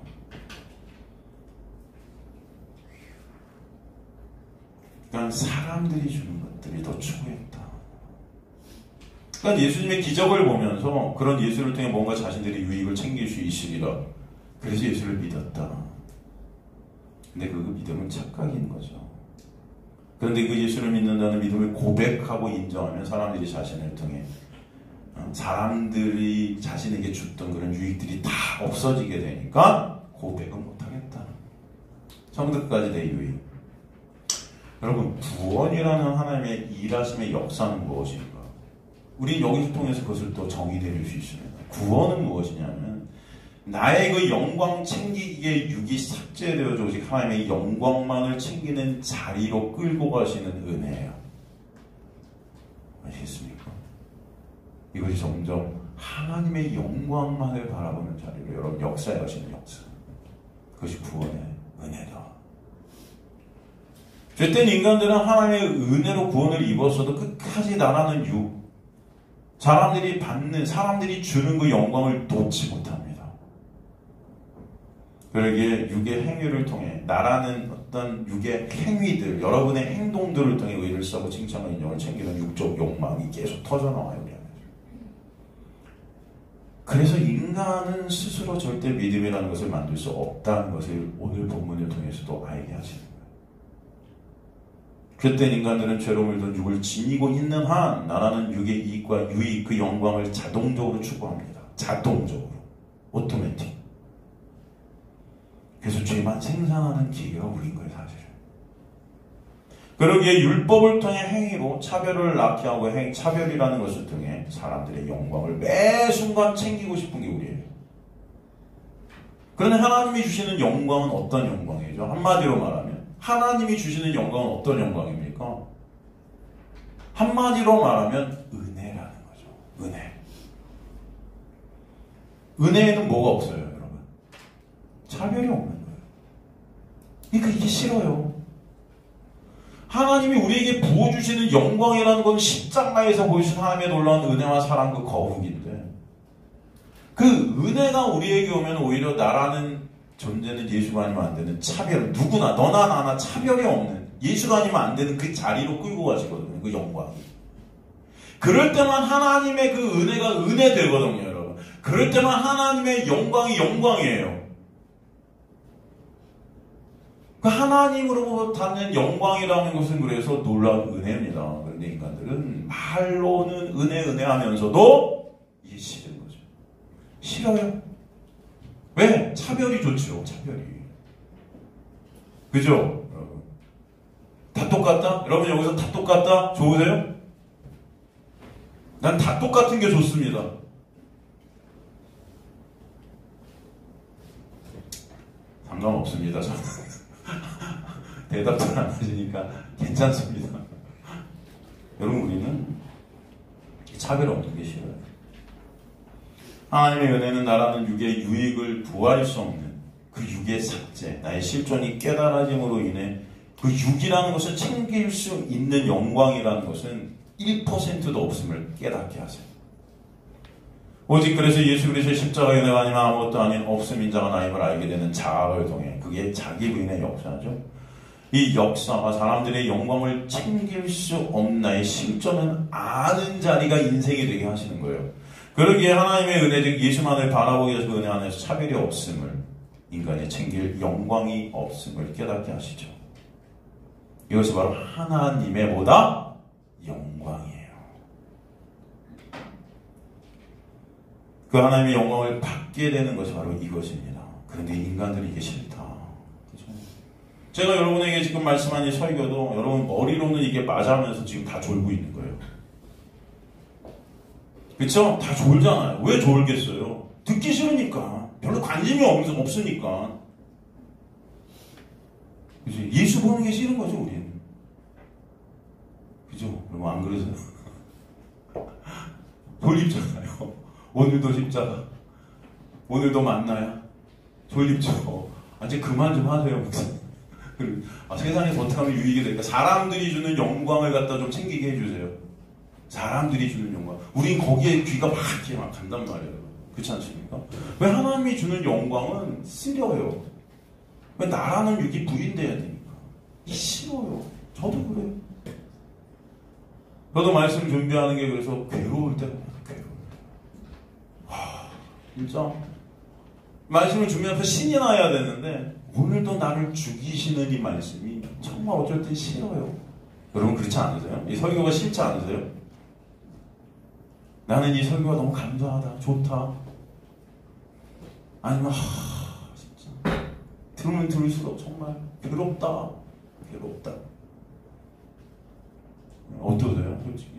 그러니까 사람들이 주는 것들이 더 추구했다. 그러니까 예수님의 기적을 보면서 그런 예수를 통해 뭔가 자신들의 유익을 챙길 수 있으리라. 그래서 예수를 믿었다. 근데 그 믿음은 착각인 거죠. 그런데 그 예수를 믿는다는 믿음을 고백하고 인정하면 사람들이 자신을 통해 사람들이 자신에게 줬던 그런 유익들이 다 없어지게 되니까 고백은 못하겠다. 처음부터 끝까지 내 유익. 여러분, 구원이라는 하나님의 일하심의 역사는 무엇인가? 우리 여기서 통해서 그것을 또 정의되릴 수 있습니다. 구원은 무엇이냐면 나의 그 영광 챙기기에 육이 삭제되어져 오직 하나님의 영광만을 챙기는 자리로 끌고 가시는 은혜예요. 아시겠습니까? 이것이 점점 하나님의 영광만을 바라보는 자리로 여러분 역사에 가시는 역사. 그것이 구원의 은혜다. 죄된 인간들은 하나님의 은혜로 구원을 입었어도 끝까지 나라는 육, 사람들이 주는 그 영광을 놓지 못합니다. 그러기에 육의 행위를 통해 나라는 어떤 육의 행위들, 여러분의 행동들을 통해 의를 쌓고 칭찬과 인정을 챙기는 육적 욕망이 계속 터져나와요. 우리 안에서. 그래서 인간은 스스로 절대 믿음이라는 것을 만들 수 없다는 것을 오늘 본문을 통해서도 알게 하시는 거예요. 그때 인간들은 죄로 물든 육을 지니고 있는 한 나라는 육의 이익과 유익, 그 영광을 자동적으로 추구합니다. 자동적으로. 오토매틱. 그래서 죄만 생산하는 기계가 우린 거예요, 사실은. 그러기에 율법을 통해 행위로 차별을 낳게 하고 차별이라는 것을 통해 사람들의 영광을 매 순간 챙기고 싶은 게 우리예요. 그런데 하나님이 주시는 영광은 어떤 영광이죠? 한마디로 말하면 하나님이 주시는 영광은 어떤 영광입니까? 한마디로 말하면 은혜라는 거죠. 은혜. 은혜에는 뭐가 없어요, 여러분? 차별이 없는 거예요. 그러니까 이게 싫어요. 하나님이 우리에게 부어주시는 영광이라는 건 십자가에서 보여주신 하나님의 놀라운 은혜와 사랑 그 거룩인데 그 은혜가 우리에게 오면 오히려 나라는 존재는 예수가 아니면 안 되는 차별, 누구나 너나 나나 차별이 없는 예수가 아니면 안 되는 그 자리로 끌고 가시거든요. 그 영광이. 그럴 때만 하나님의 그 은혜가 은혜 되거든요, 여러분. 그럴 때만 하나님의 영광이 영광이에요. 그 하나님으로부터 받는 영광이라는 것은 그래서 놀라운 은혜입니다. 그런데 인간들은 말로는 은혜 하면서도 이게 싫은 거죠. 싫어요. 왜? 차별이 좋죠. 차별이. 그죠? 여러분. 다 똑같다? 여러분 여기서 다 똑같다? 좋으세요? 난 다 똑같은 게 좋습니다. 상관없습니다. 저는. 대답도 안 하시니까 괜찮습니다. 여러분 우리는 차별 없는 게 싫어요. 하나님의 은혜는 나라는 육의 유익을 부할 수 없는 그 육의 삭제, 나의 실존이 깨달아짐으로 인해 그 육이라는 것을 챙길 수 있는 영광이라는 것은 1%도 없음을 깨닫게 하세요. 오직 그래서 예수 그리스도의 십자가의 은혜가 아니면 아무것도 아닌 없음인 자가 나임을 알게 되는 자아를 통해 그게 자기 부인의 역사죠. 이 역사가 사람들의 영광을 챙길 수 없나의 실존은 아는 자리가 인생이 되게 하시는 거예요. 그러기에 하나님의 은혜, 즉 예수만을 바라보기 위해서 그 은혜 안에서 차별이 없음을, 인간이 챙길 영광이 없음을 깨닫게 하시죠. 이것이 바로 하나님의 뭐다? 영광이에요. 그 하나님의 영광을 받게 되는 것이 바로 이것입니다. 그런데 인간들이 이게 싫다. 그렇죠? 제가 여러분에게 지금 말씀한 이 설교도 여러분 머리로는 이게 맞아하면서 지금 다 졸고 있는 거예요. 그쵸? 다 졸잖아요. 왜 졸겠어요? 듣기 싫으니까. 별로 관심이 없으니까. 그죠? 예수 보는 게 싫은 거죠, 우리는. 그죠? 그럼 안 그러세요? 졸립잖아요. 오늘도 십자가. 오늘도 만나야. 졸립죠. 이제 그만 좀 하세요, 목사님. 세상에서 어떻게 하면 유익이 될까? 사람들이 주는 영광을 갖다 좀 챙기게 해주세요. 사람들이 주는 영광. 우린 거기에 귀가 막 간단 말이에요. 그렇지 않습니까? 왜 하나님이 주는 영광은 쓰려요. 왜 나라는 육이 부인돼야 되니까. 싫어요. 저도 그래요. 저도 말씀 준비하는 게 그래서 괴로울 때가 괴로워요. 진짜 말씀을 준비하면서 신이 나야 되는데 오늘도 나를 죽이시는 이 말씀이 정말 어쩔 땐 싫어요. 여러분 그렇지 않으세요? 이 설교가 싫지 않으세요? 나는 이 설교가 너무 감사하다, 좋다. 아니면 진짜 들으면 들을수록 정말 괴롭다. 어떠세요, 솔직히?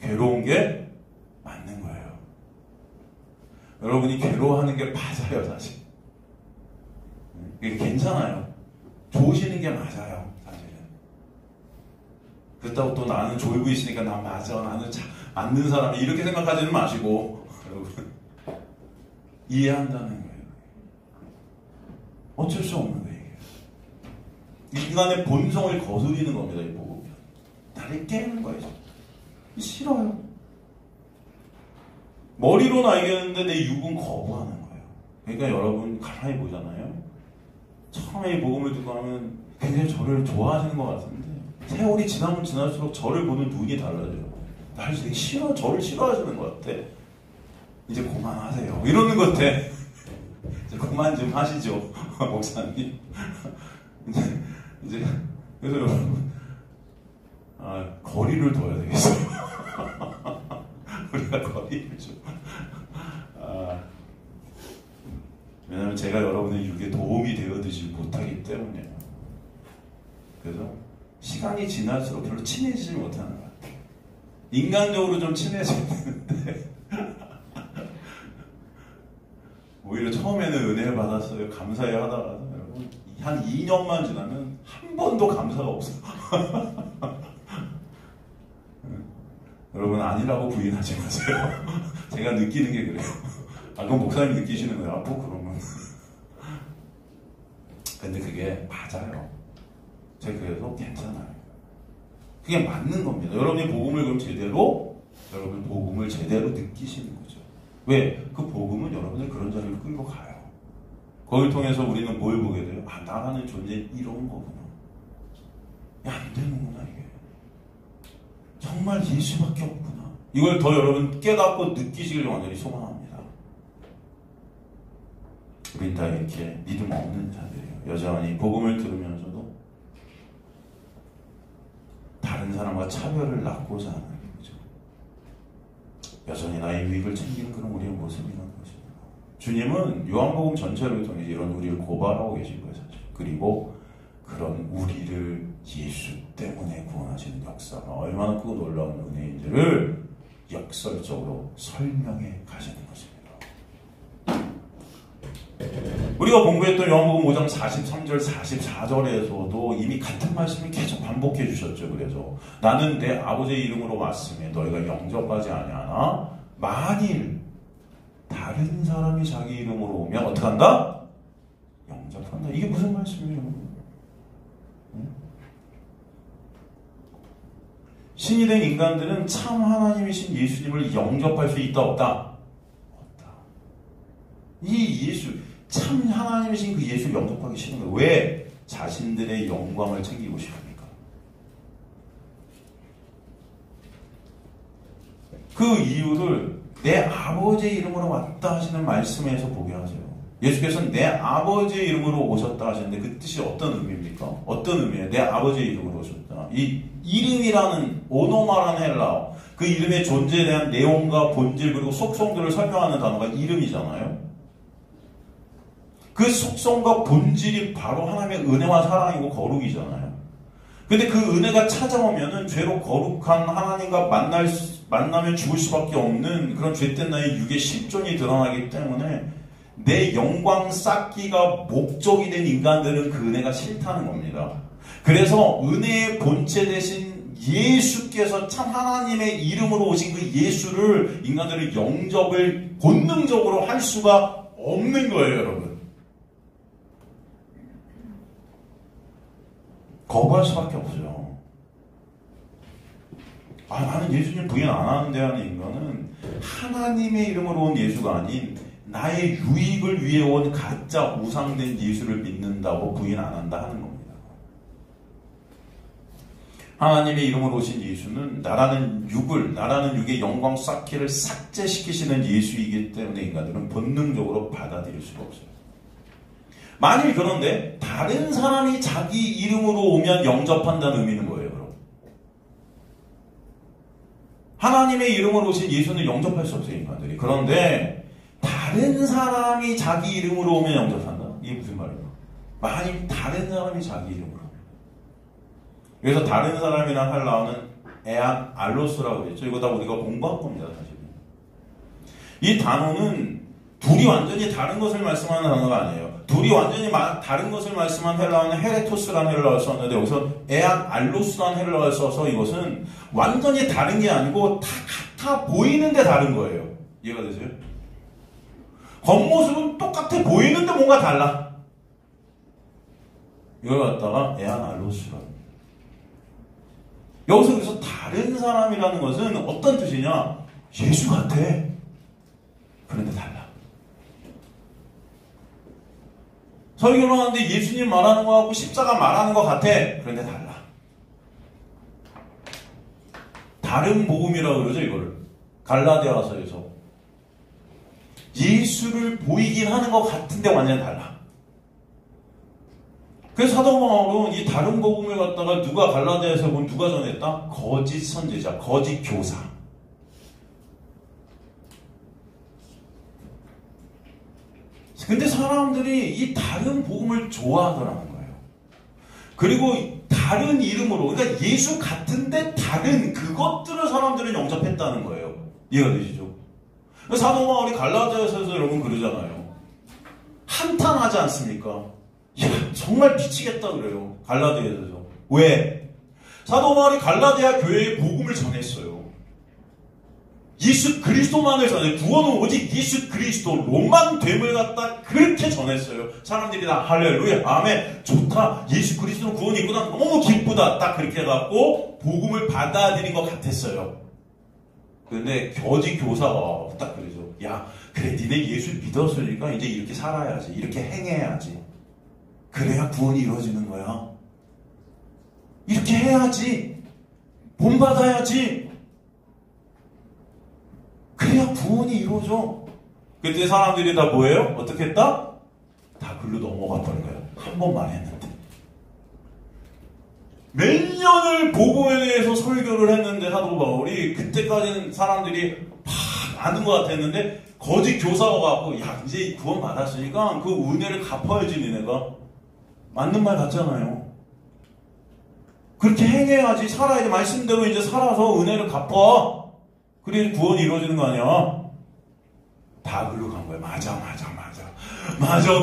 괴로운 게 맞는 거예요. 여러분이 괴로워하는 게 맞아요, 사실. 이게 괜찮아요. 좋으시는 게 맞아요, 사실은. 그렇다고 또 나는 졸고 있으니까 난 맞아, 나는 맞는 사람이 이렇게 생각하지는 마시고, 여러분. 이해한다는 거예요. 어쩔 수 없는 거예요. 인간의 본성을 거스리는 겁니다, 이 복음이. 나를 깨는 거예요. 싫어요. 머리로는 알겠는데 내 육은 거부하는 거예요. 그러니까 여러분 가만히 보잖아요. 처음에 이 복음을 듣고 하면 굉장히 저를 좋아하시는 것 같은데 세월이 지나면 지날수록 저를 보는 눈이 달라져요. 날 되게 저를 싫어하시는 것 같아. 이제 그만하세요. 이러는 것 같아. 이제 그만 좀 하시죠, 목사님. 이제 그래서 여러분 거리를 둬야 되겠어요. 우리가 거리를 좀. 왜냐하면 제가 여러분의 육에 도움이 되어드지 못하기 때문이에요. 그래서 시간이 지날수록 별로 친해지지 못하는 것 같아요. 인간적으로 좀 친해져야 되는데 오히려 처음에는 은혜를 받았어요. 감사해 하다가 여러분 한 2년만 지나면 한 번도 감사가 없어요. 여러분 아니라고 부인하지 마세요. 제가 느끼는 게 그래요. 그럼 목사님이 느끼시는 거예요. 그러면. 근데 그게 맞아요. 제가 그래서 괜찮아요. 그게 맞는 겁니다. 여러분이 복음을 그럼 제대로 느끼시는 거죠. 왜? 그 복음은 여러분들 그런 자리를 끌고 가요. 거기를 통해서 우리는 뭘 보게 돼요? 아, 나라는 존재 이런 거구나. 야, 안 되는구나, 이게. 정말 예수밖에 없구나. 이걸 더 여러분 깨닫고 느끼시길 완전히 소망합니다. 우린 다 이렇게 믿음 없는 자들이에요. 여전히 복음을 들으면서도 다른 사람과 차별을 낳고자 하는 거죠. 여전히 나의 유익을 챙기는 그런 우리의 모습이라는 것입니다. 주님은 요한복음 전체를 통해 이런 우리를 고발하고 계신 거예요, 사실. 그리고 그런 우리를 예수 때문에 구원하시는 역사가 얼마나 크고 놀라운 은혜인지를 역설적으로 설명해 가시는 것입니다. 우리가 공부했던 요한복음 5장 43절 44절에서도 이미 같은 말씀을 계속 반복해 주셨죠. 그래서 나는 내 아버지의 이름으로 왔음에 너희가 영접하지 아니하나 만일 다른 사람이 자기 이름으로 오면 어떻게 한다? 영접한다. 이게 무슨 말씀이에요? 신이 된 인간들은 참 하나님이신 예수님을 영접할 수 있다 없다? 없다. 이 예수, 참 하나님이신 그 예수를 영접하기 싫은 거예요. 왜? 자신들의 영광을 챙기고 싶으니까. 그 이유를 내 아버지의 이름으로 왔다 하시는 말씀에서 보게 하세요. 예수께서는 내 아버지의 이름으로 오셨다 하셨는데 그 뜻이 어떤 의미입니까? 어떤 의미예요? 내 아버지의 이름으로 오셨다. 이 이름이라는 오노마라는 헬라어, 그 이름의 존재에 대한 내용과 본질 그리고 속성들을 설명하는 단어가 이름이잖아요. 그 속성과 본질이 바로 하나님의 은혜와 사랑이고 거룩이잖아요. 근데 그 은혜가 찾아오면은 죄로 거룩한 하나님과 만나면 죽을 수밖에 없는 그런 죄된 나의 육의 실존이 드러나기 때문에 내 영광 쌓기가 목적이 된 인간들은 그 은혜가 싫다는 겁니다. 그래서 은혜의 본체 대신 예수께서 참 하나님의 이름으로 오신 그 예수를 인간들의 영접을 본능적으로 할 수가 없는 거예요, 여러분. 거부할 수밖에 없어요. 아, 나는 예수님 부인 안 하는데 하는 인간은 하나님의 이름으로 온 예수가 아닌 나의 유익을 위해 온 가짜 우상된 예수를 믿는다고 부인 안 한다 하는 겁니다. 하나님의 이름으로 오신 예수는 나라는 육의 영광 쌓기를 삭제시키시는 예수이기 때문에 인간들은 본능적으로 받아들일 수가 없어요. 만일 그런데 다른 사람이 자기 이름으로 오면 영접한다는 의미는 뭐예요, 그럼? 하나님의 이름으로 오신 예수는 영접할 수 없어요, 인간들이. 그런데 다른 사람이 자기 이름으로 오면 영접한다? 이게 무슨 말이에요? 만일 다른 사람이 자기 이름으로. 그래서 다른 사람이란 헬라어는 에안 알로스라고 그랬죠. 이거 다 우리가 공부한 겁니다, 사실은. 이 단어는 둘이 완전히 다른 것을 말씀하는 단어가 아니에요. 둘이 완전히 다른 것을 말씀한 헬라어는 헤레토스라는 헬라어를 썼는데 여기서 에안 알로스라는 헬라어를 써서 이것은 완전히 다른 게 아니고 다 같아 보이는데 다른 거예요. 이해가 되세요? 겉모습은 똑같아 보이는데 뭔가 달라. 이걸 갖다가 에안 알로스라는. 여기서 그래서 다른 사람이라는 것은 어떤 뜻이냐? 예수 같아. 그런데 달라. 설교를 하는데 예수님 말하는 거하고 십자가 말하는 것 같아. 그런데 달라. 다른 복음이라고 그러죠, 이거를. 갈라디아서에서. 예수를 보이긴 하는 것 같은데 완전히 달라. 그래서 사도 바울은 이 다른 복음을 갖다가 누가 갈라디아에서 본 누가 전했다? 거짓 선지자, 거짓 교사. 근데 사람들이 이 다른 복음을 좋아하더라는 거예요. 그리고 다른 이름으로, 그러니까 예수 같은데 다른 그것들을 사람들은 영접했다는 거예요. 이해가 되시죠? 사도 바울이 갈라디아서에서 여러분 그러잖아요. 한탄하지 않습니까? 야, 정말 미치겠다 그래요. 갈라디아에서. 왜? 사도 바울이 갈라디아 교회에 복음을 전했어요. 예수 그리스도만을 전해. 구원은 오직 예수 그리스도로만 됨을 갖다 그렇게 전했어요. 사람들이 다 할렐루야, 아멘, 좋다, 예수 그리스도는 구원이 있구나, 너무 기쁘다, 딱 그렇게 해갖고 복음을 받아들인 것 같았어요. 근데 거짓 교사가 딱 그러죠. 야, 그래, 니네 예수 믿었으니까 이제 이렇게 살아야지. 이렇게 행해야지. 그래야 구원이 이루어지는 거야. 이렇게 해야지. 본받아야지. 그래야 구원이 이루어져. 그때 사람들이 다 뭐예요? 어떻게 했다? 다 글로 넘어갔다는 거예요. 한 번만 했는데. 몇 년을 복음에 대해서 설교를 했는데 사도 바울이 그때까지는 사람들이 막 아는 것 같았는데 거짓 교사가 와갖고 야 이제 구원 받았으니까 그 은혜를 갚아야지 니네가. 맞는 말 같잖아요. 그렇게 행해야지 살아야지. 말씀대로 이제 살아서 은혜를 갚아. 그래야 구원이 이루어지는 거 아니야. 다 글로 간 거야. 맞아.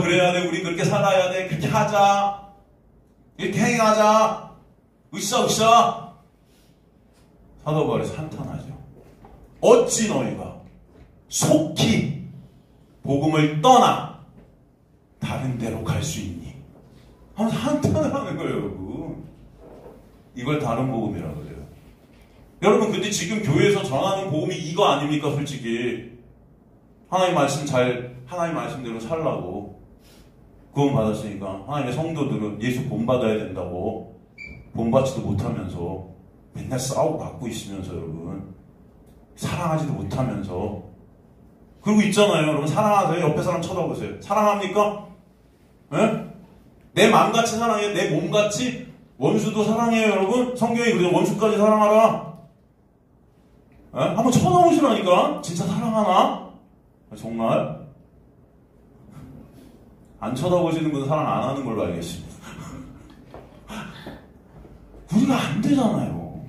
그래야 돼. 우리 그렇게 살아야 돼. 그렇게 하자. 이렇게 행하자. 으쌰. 사도 바울이 한탄하죠. 어찌 너희가 속히 복음을 떠나 다른 데로 갈 수 있니? 하면서 한탄을 하는 거예요, 여러분. 이걸 다른 복음이라고 그래요. 여러분, 근데 지금 교회에서 전하는 복음이 이거 아닙니까, 솔직히. 하나님 말씀대로 살라고. 구원 받았으니까. 하나님의 성도들은 예수 본받아야 된다고. 본받지도 못하면서 맨날 싸우고 받고 있으면서 여러분. 사랑하지도 못하면서. 그러고 있잖아요. 여러분, 사랑하세요? 옆에 사람 쳐다보세요. 사랑합니까? 예? 내 마음같이 사랑해요? 내 몸같이? 원수도 사랑해요, 여러분? 성경이 그래요. 원수까지 사랑하라. 예? 한번 쳐다보시라니까? 진짜 사랑하나? 정말? 안 쳐다보시는 분은 사랑 안 하는 걸로 알겠습니다. 우리가 안 되잖아요.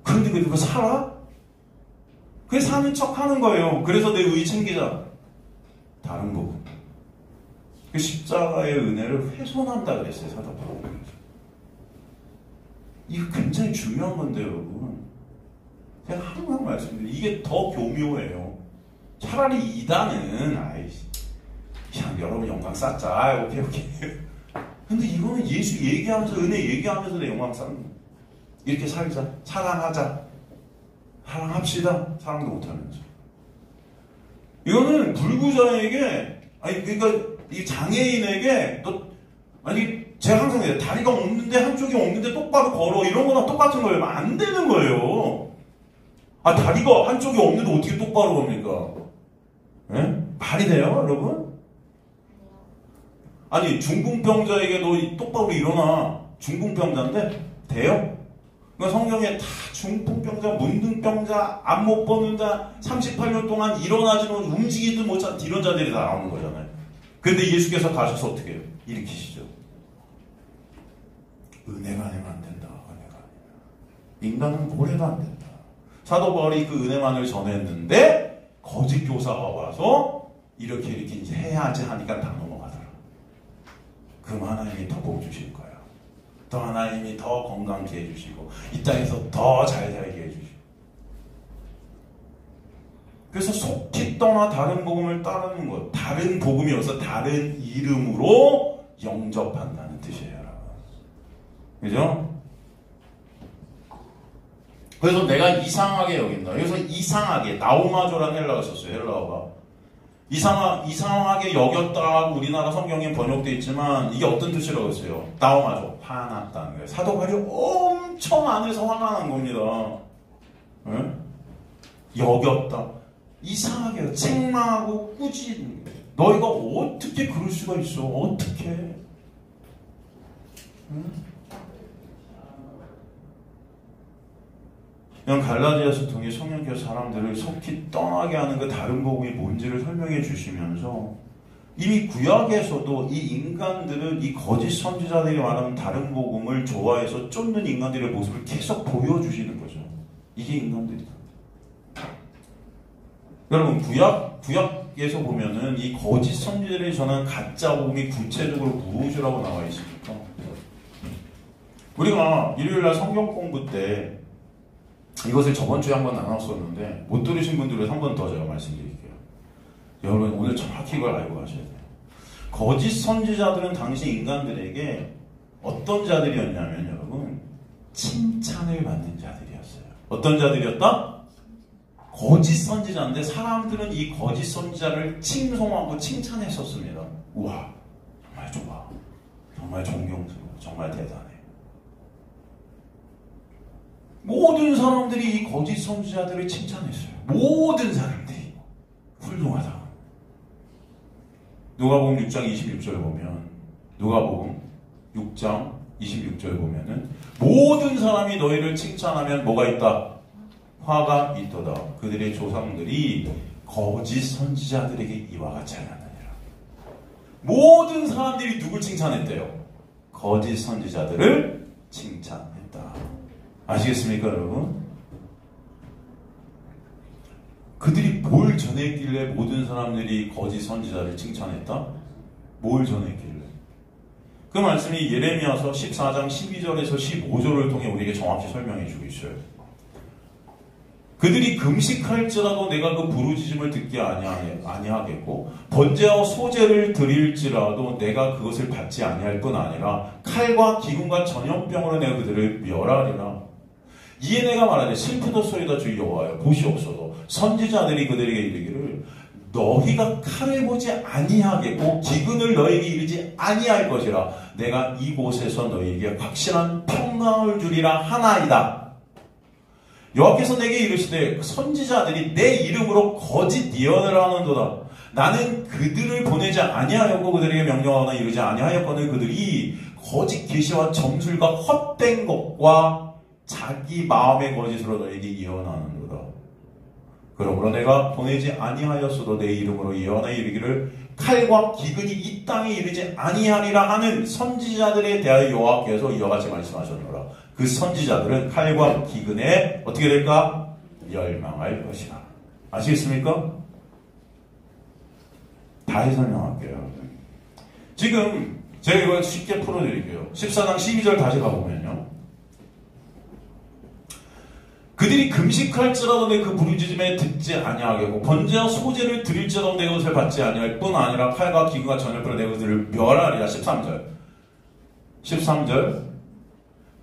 그런데 그거 살아? 그게 사는 척 하는 거예요. 그래서 내 의 챙기자. 다른 거고. 그 십자가의 은혜를 훼손한다 그랬어요, 사도 바울이. 이거 굉장히 중요한 건데, 여러분. 제가 항상 말씀드려요. 이게 더 교묘해요. 차라리 이단은, 그냥 여러분 영광 쌓자. 오케이. 근데 이거는 예수 얘기하면서, 은혜 얘기하면서 내 영광 쌓는 거예요. 이렇게 살자. 사랑하자. 사랑합시다. 사랑도 못하면서. 이거는 불구자에게, 그러니까 이 장애인에게 제가 항상 해요. 다리가 없는데 한쪽이 없는데 똑바로 걸어. 이런 거랑 똑같은 거예요. 안 되는 거예요. 다리가 한쪽이 없는데 어떻게 똑바로 겁니까? 예? 말이 돼요, 여러분? 아니, 중풍병자에게도 똑바로 일어나. 중풍병자인데 돼요? 그러니까 성경에 다 중풍병자, 문둥병자, 앞 못 보는 자, 38년 동안 일어나지는 움직이지도 못한 이런 자들이 다 나오는 거잖아요. 근데 예수께서 가셔서 어떻게 해요? 일으키시죠. 은혜가 아니면 안 된다. 은혜가 아니면. 인간은 뭐래도 안 된다. 사도 바울이 그 은혜만을 전했는데 거짓 교사가 와서 이렇게 이제 해야지 하니까 다 넘어가더라. 그럼 하나님이 더 복 주실 거야. 더 하나님이 더 건강케 해주시고 이 땅에서 더 잘 살게 해주시고. 그래서 속히 떠나 다른 복음을 따르는 것. 다른 복음이어서 다른 이름으로 영접한다는 뜻이에요. 그죠? 그래서 내가 이상하게 여긴다. 여기서 이상하게, 나우마조라는 헬라어가 썼어요. 헬라어가. 이상하게 여겼다. 우리나라 성경에 번역되어 있지만 이게 어떤 뜻이라고 했어요? 나우마조. 화났다는 거예요. 사도 바울이 엄청 안에서 화난 겁니다. 네? 여겼다. 이상하게 책망하고 꾸짖는 거예요. 너희가 어떻게 그럴 수가 있어? 어떻게? 응? 이런 갈라디아서 통해 성령께서 사람들을 속히 떠나게 하는 그 다른 복음이 뭔지를 설명해 주시면서 이미 구약에서도 이 인간들은 이 거짓 선지자들이 말하는 다른 복음을 좋아해서 쫓는 인간들의 모습을 계속 보여주시는 거죠. 이게 인간들이다. 여러분 구약에서 보면은 이 거짓 선지자들이 전한 가짜 복음이 구체적으로 무엇이라고 나와 있습니까? 우리가 일요일날 성경 공부 때 이것을 저번 주에 한번 나눴었는데 못 들으신 분들을 한 번 더 제가 말씀드릴게요. 여러분 오늘 정확히 이걸 알고 가셔야 돼요. 거짓 선지자들은 당시 인간들에게 어떤 자들이었냐면 여러분 칭찬을 받는 자들이었어요. 어떤 자들이었다? 거짓 선지자인데 사람들은 이 거짓 선지자를 칭송하고 칭찬했었습니다. 우와, 정말 좋아. 정말 존경스러워. 정말 대단해. 모든 사람들이 이 거짓 선지자들을 칭찬했어요. 모든 사람들이 훌륭하다. 누가복음 6장 26절 보면, 누가복음 6장 26절 보면은 모든 사람이 너희를 칭찬하면 뭐가 있다? 화가 있도다. 그들의 조상들이 거짓 선지자들에게 이와 같이 하였느니라. 모든 사람들이 누굴 칭찬했대요? 거짓 선지자들을 칭찬했다. 아시겠습니까, 여러분? 그들이 뭘 전했길래 모든 사람들이 거짓 선지자를 칭찬했다? 뭘 전했길래? 그 말씀이 예레미야서 14장 12절에서 15절을 통해 우리에게 정확히 설명해 주고 있어요. 그들이 금식할지라도 내가 그 부르짖음을 듣지 아니하겠고 번제와 소제를 드릴지라도 내가 그것을 받지 아니할 뿐 아니라 칼과 기근과 전염병으로 내가 그들을 멸하리라. 이에 내가 말하되 슬프도소이다 주 여호와여 보시옵소서. 선지자들이 그들에게 이르기를 너희가 칼을 보지 아니하겠고 기근을 너희에게 이르지 아니할 것이라. 내가 이곳에서 너희에게 확실한 평강을 주리라 하나이다. 여호와께서 내게 이르시되 선지자들이 내 이름으로 거짓 예언을 하는도다. 나는 그들을 보내지 아니하였고 그들에게 명령하거나 이르지 아니하였거늘 그들이 거짓 계시와 점술과 헛된 것과 자기 마음의 거짓으로 너에게 예언하는도다. 그러므로 내가 보내지 아니하였어도 내 이름으로 예언하여 이르기를 칼과 기근이 이 땅에 이르지 아니하리라 하는 선지자들에 대하여 여호와께서 이와 같이 말씀하셨노라. 그 선지자들은 칼과 기근에 어떻게 될까? 멸망할 것이라. 아시겠습니까? 다시 설명할게요. 지금 제가 이걸 쉽게 풀어드릴게요. 14장 12절 다시 가보면요. 그들이 금식할지라도 내 그 부르짖음에 듣지 아니하겠고 번제와 소제를 드릴지라도 내 것을 받지 아니할 뿐 아니라 칼과 기근과 전염병으로 내 것을 멸하리라. 13절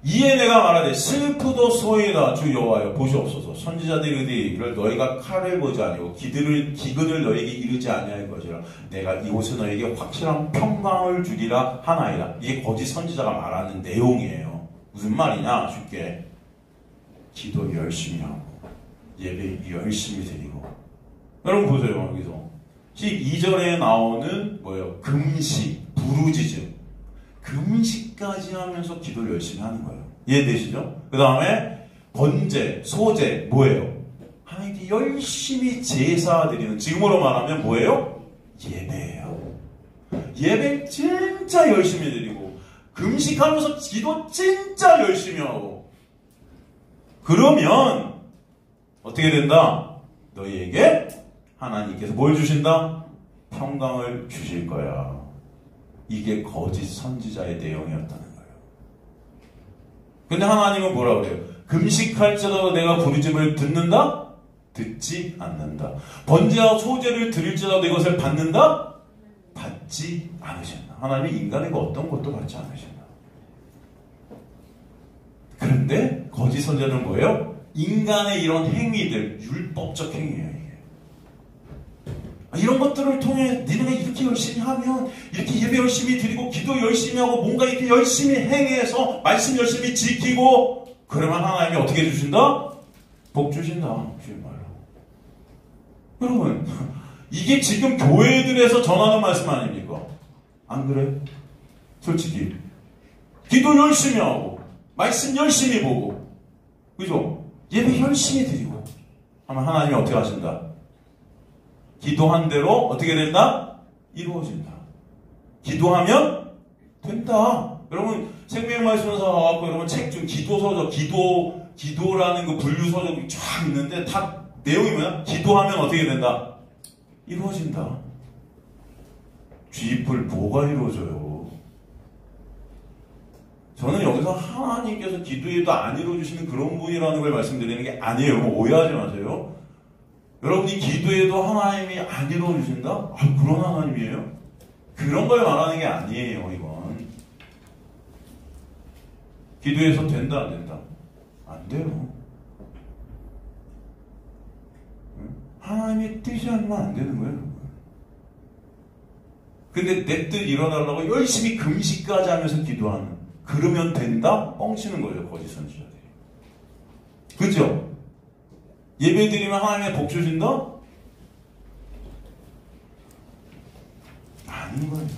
이에 내가 말하되 슬프도소이다 주 여호와여 보시옵소서. 선지자들이 이를 너희가 칼을 보지 아니고 기근을 너희에게 이르지 아니할 것이라. 내가 이곳에 너희에게 확실한 평강을 주리라 하나이다. 이게 거짓 선지자가 말하는 내용이에요. 무슨 말이냐? 쉽게 기도 열심히 하고 예배 열심히 드리고. 여러분 보세요. 여기서 12절에 나오는 뭐예요? 금식, 부르짖음. 금식까지 하면서 기도를 열심히 하는 거예요. 이해되시죠? 그 다음에 번제, 소제 뭐예요? 하나님께 열심히 제사 드리는, 지금으로 말하면 뭐예요? 예배예요. 예배 진짜 열심히 드리고 금식하면서 기도 진짜 열심히 하고. 그러면 어떻게 된다? 너희에게 하나님께서 뭘 주신다? 평강을 주실 거야. 이게 거짓 선지자의 내용이었다는 거예요. 근데 하나님은 뭐라 그래요? 금식할지라도 내가 부르짖음을 듣는다? 듣지 않는다. 번제와 소제를 드릴지라도 내 것을 받는다? 받지 않으신다. 하나님이 인간의 그 어떤 것도 받지 않으신다. 그런데 거짓 선지자는 뭐예요? 인간의 이런 행위들, 율법적 행위예요. 이런 것들을 통해 니네가 이렇게 열심히 하면, 이렇게 예배 열심히 드리고 기도 열심히 하고 뭔가 이렇게 열심히 행해서 말씀 열심히 지키고 그러면 하나님이 어떻게 해주신다? 복 주신다. 여러분, 이게 지금 교회들에서 전하는 말씀 아닙니까? 안 그래? 솔직히 기도 열심히 하고 말씀 열심히 보고, 그죠? 예배 열심히 드리고 하면 하나님이 어떻게 하신다? 기도한 대로 어떻게 된다? 이루어진다. 기도하면 된다. 여러분 생명의 말씀에서 와갖고 여러분 책 중 기도서적, 기도라는 그 분류서적이 쫙 있는데 다 내용이 뭐야? 기도하면 어떻게 된다? 이루어진다. 쥐뿔 뭐가 이루어져요? 저는 여기서 하나님께서 기도해도 안 이루어주시는 그런 분이라는 걸 말씀드리는 게 아니에요. 뭐 오해하지 마세요. 여러분이 기도해도 하나님이 안 이루어주신다? 아, 그런 하나님이에요? 그런 걸 말하는 게 아니에요, 이건. 기도해서 된다, 안 된다? 안 돼요. 하나님의 뜻이 아니면 안 되는 거예요. 근데 내 뜻 일어나려고 열심히 금식까지 하면서 기도하는, 그러면 된다? 뻥치는 거예요, 거짓 선지자들이. 그죠? 예배 드리면 하나님의 복 주신다? 아닌 거예요.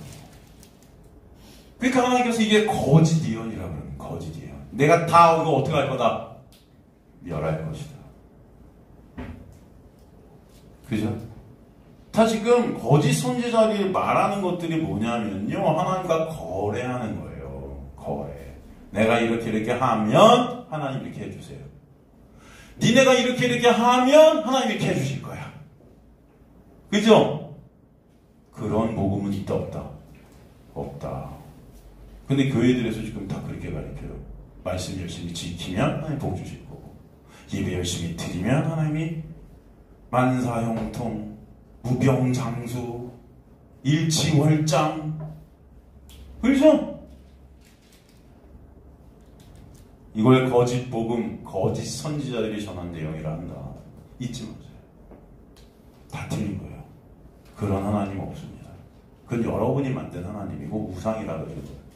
그러니까 하나님께서 이게 거짓 예언이라고 그러는 거예요. 거짓 예언. 내가 다 이거 어떻게 할 거다? 멸할 것이다. 그죠? 다 지금 거짓 선지자들이 말하는 것들이 뭐냐면요, 하나님과 거래하는 거예요. 거래. 내가 이렇게 하면 하나님 이렇게 해주세요. 니네가 이렇게 하면 하나님 이렇게 해주실 거야. 그죠? 그런 복음은 있다 없다? 없다. 근데 교회들에서 지금 다 그렇게 가르쳐요. 말씀 열심히 지키면 하나님 복 주실 거고, 예배 열심히 드리면 하나님이 만사형통, 무병장수, 일치월장. 그렇죠? 이걸 거짓 복음, 거짓 선지자들이 전한 내용이라 한다. 잊지 마세요. 다 틀린 거예요. 그런 하나님 없습니다. 그건 여러분이 만든 하나님이고 우상이라 그러죠.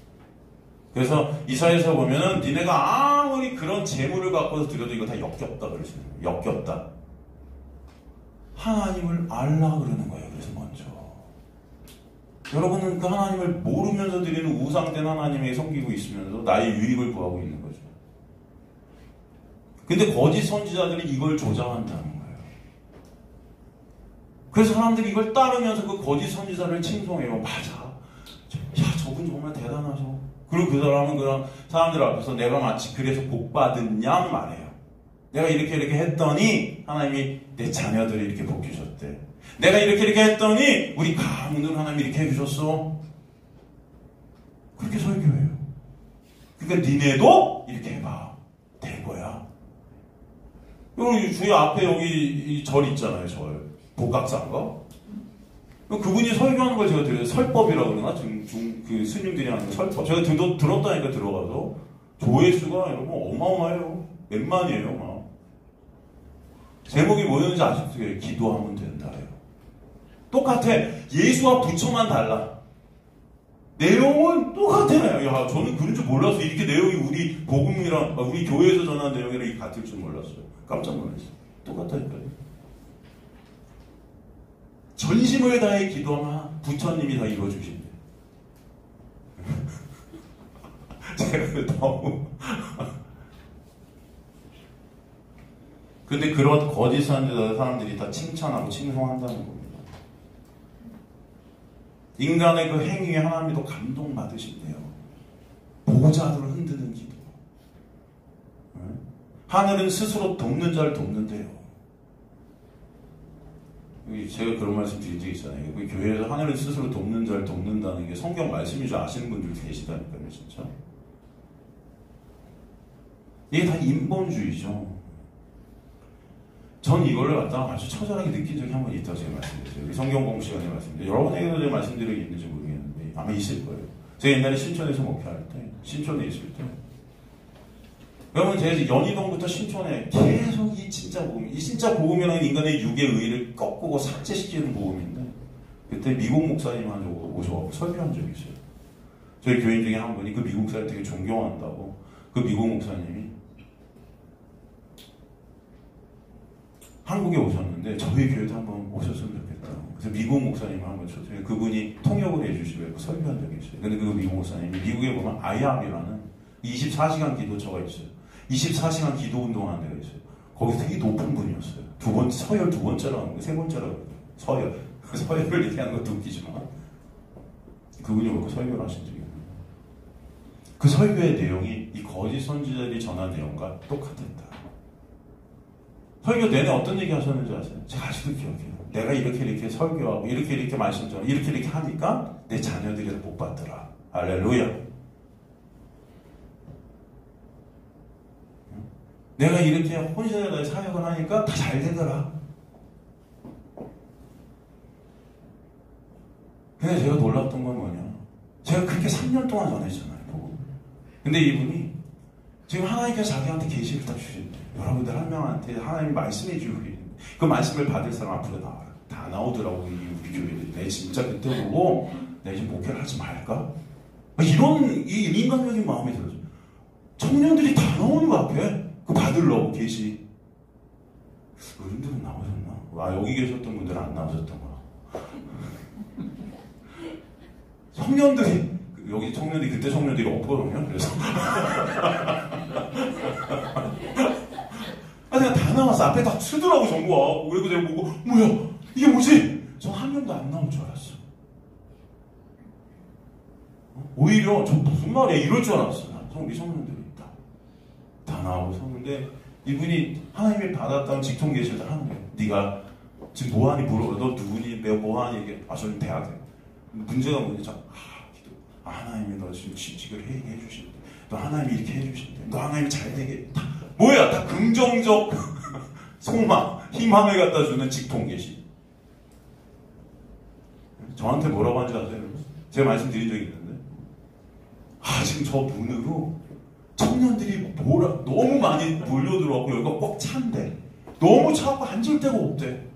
그래서 이사야에서 보면은 니네가 아무리 그런 재물을 갖고서 드려도 이거 다 역겹다 그러시는 거예요. 역겹다. 하나님을 알라 그러는 거예요. 그래서 먼저 여러분은 그 하나님을 모르면서 드리는 우상된 하나님에게 섬기고 있으면서 나의 유익을 구하고 있는 거죠. 근데 거짓 선지자들이 이걸 조장한다는 거예요. 그래서 사람들이 이걸 따르면서 그 거짓 선지자를 칭송해요. 맞아. 야, 저분 정말 대단하죠. 그리고 그 사람은 그런 사람들 앞에서 내가 마치 그래서 복 받은 양 말해요. 내가 이렇게 했더니 하나님이 내 자녀들이 이렇게 복 주셨대. 내가 이렇게 했더니 우리 가문을 하나님이 이렇게 해주셨어. 그렇게 설교해요. 그러니까 니네도 이렇게 해봐. 될 거야. 여기 주위 앞에 여기 절 있잖아요. 절. 복각사인가? 그분이 설교하는 걸 제가 들어요. 설법이라고 그러나? 그 스님들이 하는 거 설법. 제가 들었다니까 들어가서. 조회수가 여러분 어마어마해요. 몇만이에요, 막. 제목이 뭐였는지 아시죠? 기도하면 된다예요. 똑같아. 예수와 부처만 달라. 내용은 똑같아요. 야, 저는 그런 줄 몰랐어. 이렇게 내용이 우리 복음이랑, 우리 교회에서 전하는 내용이랑 이게 같을 줄 몰랐어요. 깜짝 놀랐어요. 똑같다니까요. 전심을 다해 기도하면 부처님이 다 이루어주신대. 제가 너무. 근데 그런 거짓 선지자 사람들이 다 칭찬하고 칭송한다는 겁니다. 인간의 그 행위에 하나님이 더 감동받으신대요. 보호자들을 흔드는 기도. 하늘은 스스로 돕는 자를 돕는데요. 제가 그런 말씀 드린 적이 있잖아요. 교회에서 하늘은 스스로 돕는 자를 돕는다는 게 성경 말씀인 줄 아시는 분들도 계시다니까요, 진짜. 이게 다 인본주의죠. 전 이걸로 갖다가 아주 처절하게 느낀 적이 한 번 있다고 제가 말씀드렸어요. 우리 성경 공부 시간에 말씀드렸어요. 여러분에게도 제가 말씀드린 게 있는지 모르겠는데 아마 있을 거예요. 제가 옛날에 신촌에서 목회할 때, 신촌에 있을 때, 여러분 제가 연희동부터 신촌에 계속 이 진짜 복음, 이 진짜 복음이라는 인간의 육의 의의를 꺾고 삭제시키는 복음인데, 그때 미국 목사님한테 오셔서 설교한 적이 있어요. 저희 교인 중에 한 분이 그 미국 목사를 되게 존경한다고, 그 미국 목사님이 한국에 오셨는데 저희 교회도 한번 오셨으면 좋겠다고. 그래서 미국 목사님을 한번 초청해. 그분이 통역을 해주시고 설교한 적이 있어요. 근데 그 미국 목사님이 미국에 보면 IR이라는 24시간 기도처가 있어요. 24시간 기도 운동하는 데가 있어요. 거기서 되게 높은 분이었어요. 서열 두 번째라고 하는 거, 세 번째라고 해요. 서열. 서열을 얘기하는 것도 웃기지만 그분이 오고 설교를 하신 적이 있어요. 그 설교의 내용이 이 거짓 선지자들이 전한 내용과 똑같았다. 설교 내내 어떤 얘기 하셨는지 아세요? 제가 아직도 기억해요. 내가 이렇게 설교하고 이렇게 말씀 전하고 이렇게 하니까 내 자녀들이 다 복 받더라. 할렐루야. 내가 이렇게 혼신에 대해 사역을 하니까 다 잘 되더라. 근데 제가 놀랐던 건 뭐냐? 제가 그렇게 3년 동안 전했잖아요. 보고. 근데 이분이 지금 하나님께서 자기한테 계시를 딱 주신대. 여러분들 한 명한테 하나님 말씀해 주고 계신데 그 말씀을 받을 사람 앞으로 나와요. 다 나오더라고, 이 우리 교회들이. 내 진짜 그때 보고, 내 지금 목회를 하지 말까? 이런, 이 인간적인 마음이 들어요. 청년들이 다 나오는 거 앞에, 그 받으려고 계시. 어른들은 나오셨나? 아, 여기 계셨던 분들은 안 나오셨던 거야. 청년들이, 여기 청년들이, 그때 청년들이 없거든요. 그래서. 아, 내가 다 나왔어. 앞에 다 쓰더라고, 전부가. 그리고 내가 보고, 뭐야, 이게 뭐지? 전 한 명도 안 나올 줄 알았어. 오히려, 저 무슨 말이야? 이럴 줄 알았어. 우리 청년들이 다 나오고 섰는데, 이분이 하나님이 받았다는 직통 계실 때 하는 거예요. 네가 지금 뭐하니 물어봐. 너 누구니? 내가 뭐하니? 이게, 아, 저는 대학생. 문제가 뭐냐? 기도. 아, 하나님이 너 지금 취직을 해주신대. 너 하나님이 이렇게 해주신대. 너 하나님이 잘 되게. 다, 뭐야? 다 긍정적 소망, 희망을 갖다 주는 직통 계시. 저한테 뭐라고 하는지 아세요? 제가 말씀드린 적이 있는데, 아, 지금 저 문으로 청년들이 너무 많이 몰려들어왔고, 여기가 꽉 찬대. 너무 차고 앉을 데가 없대.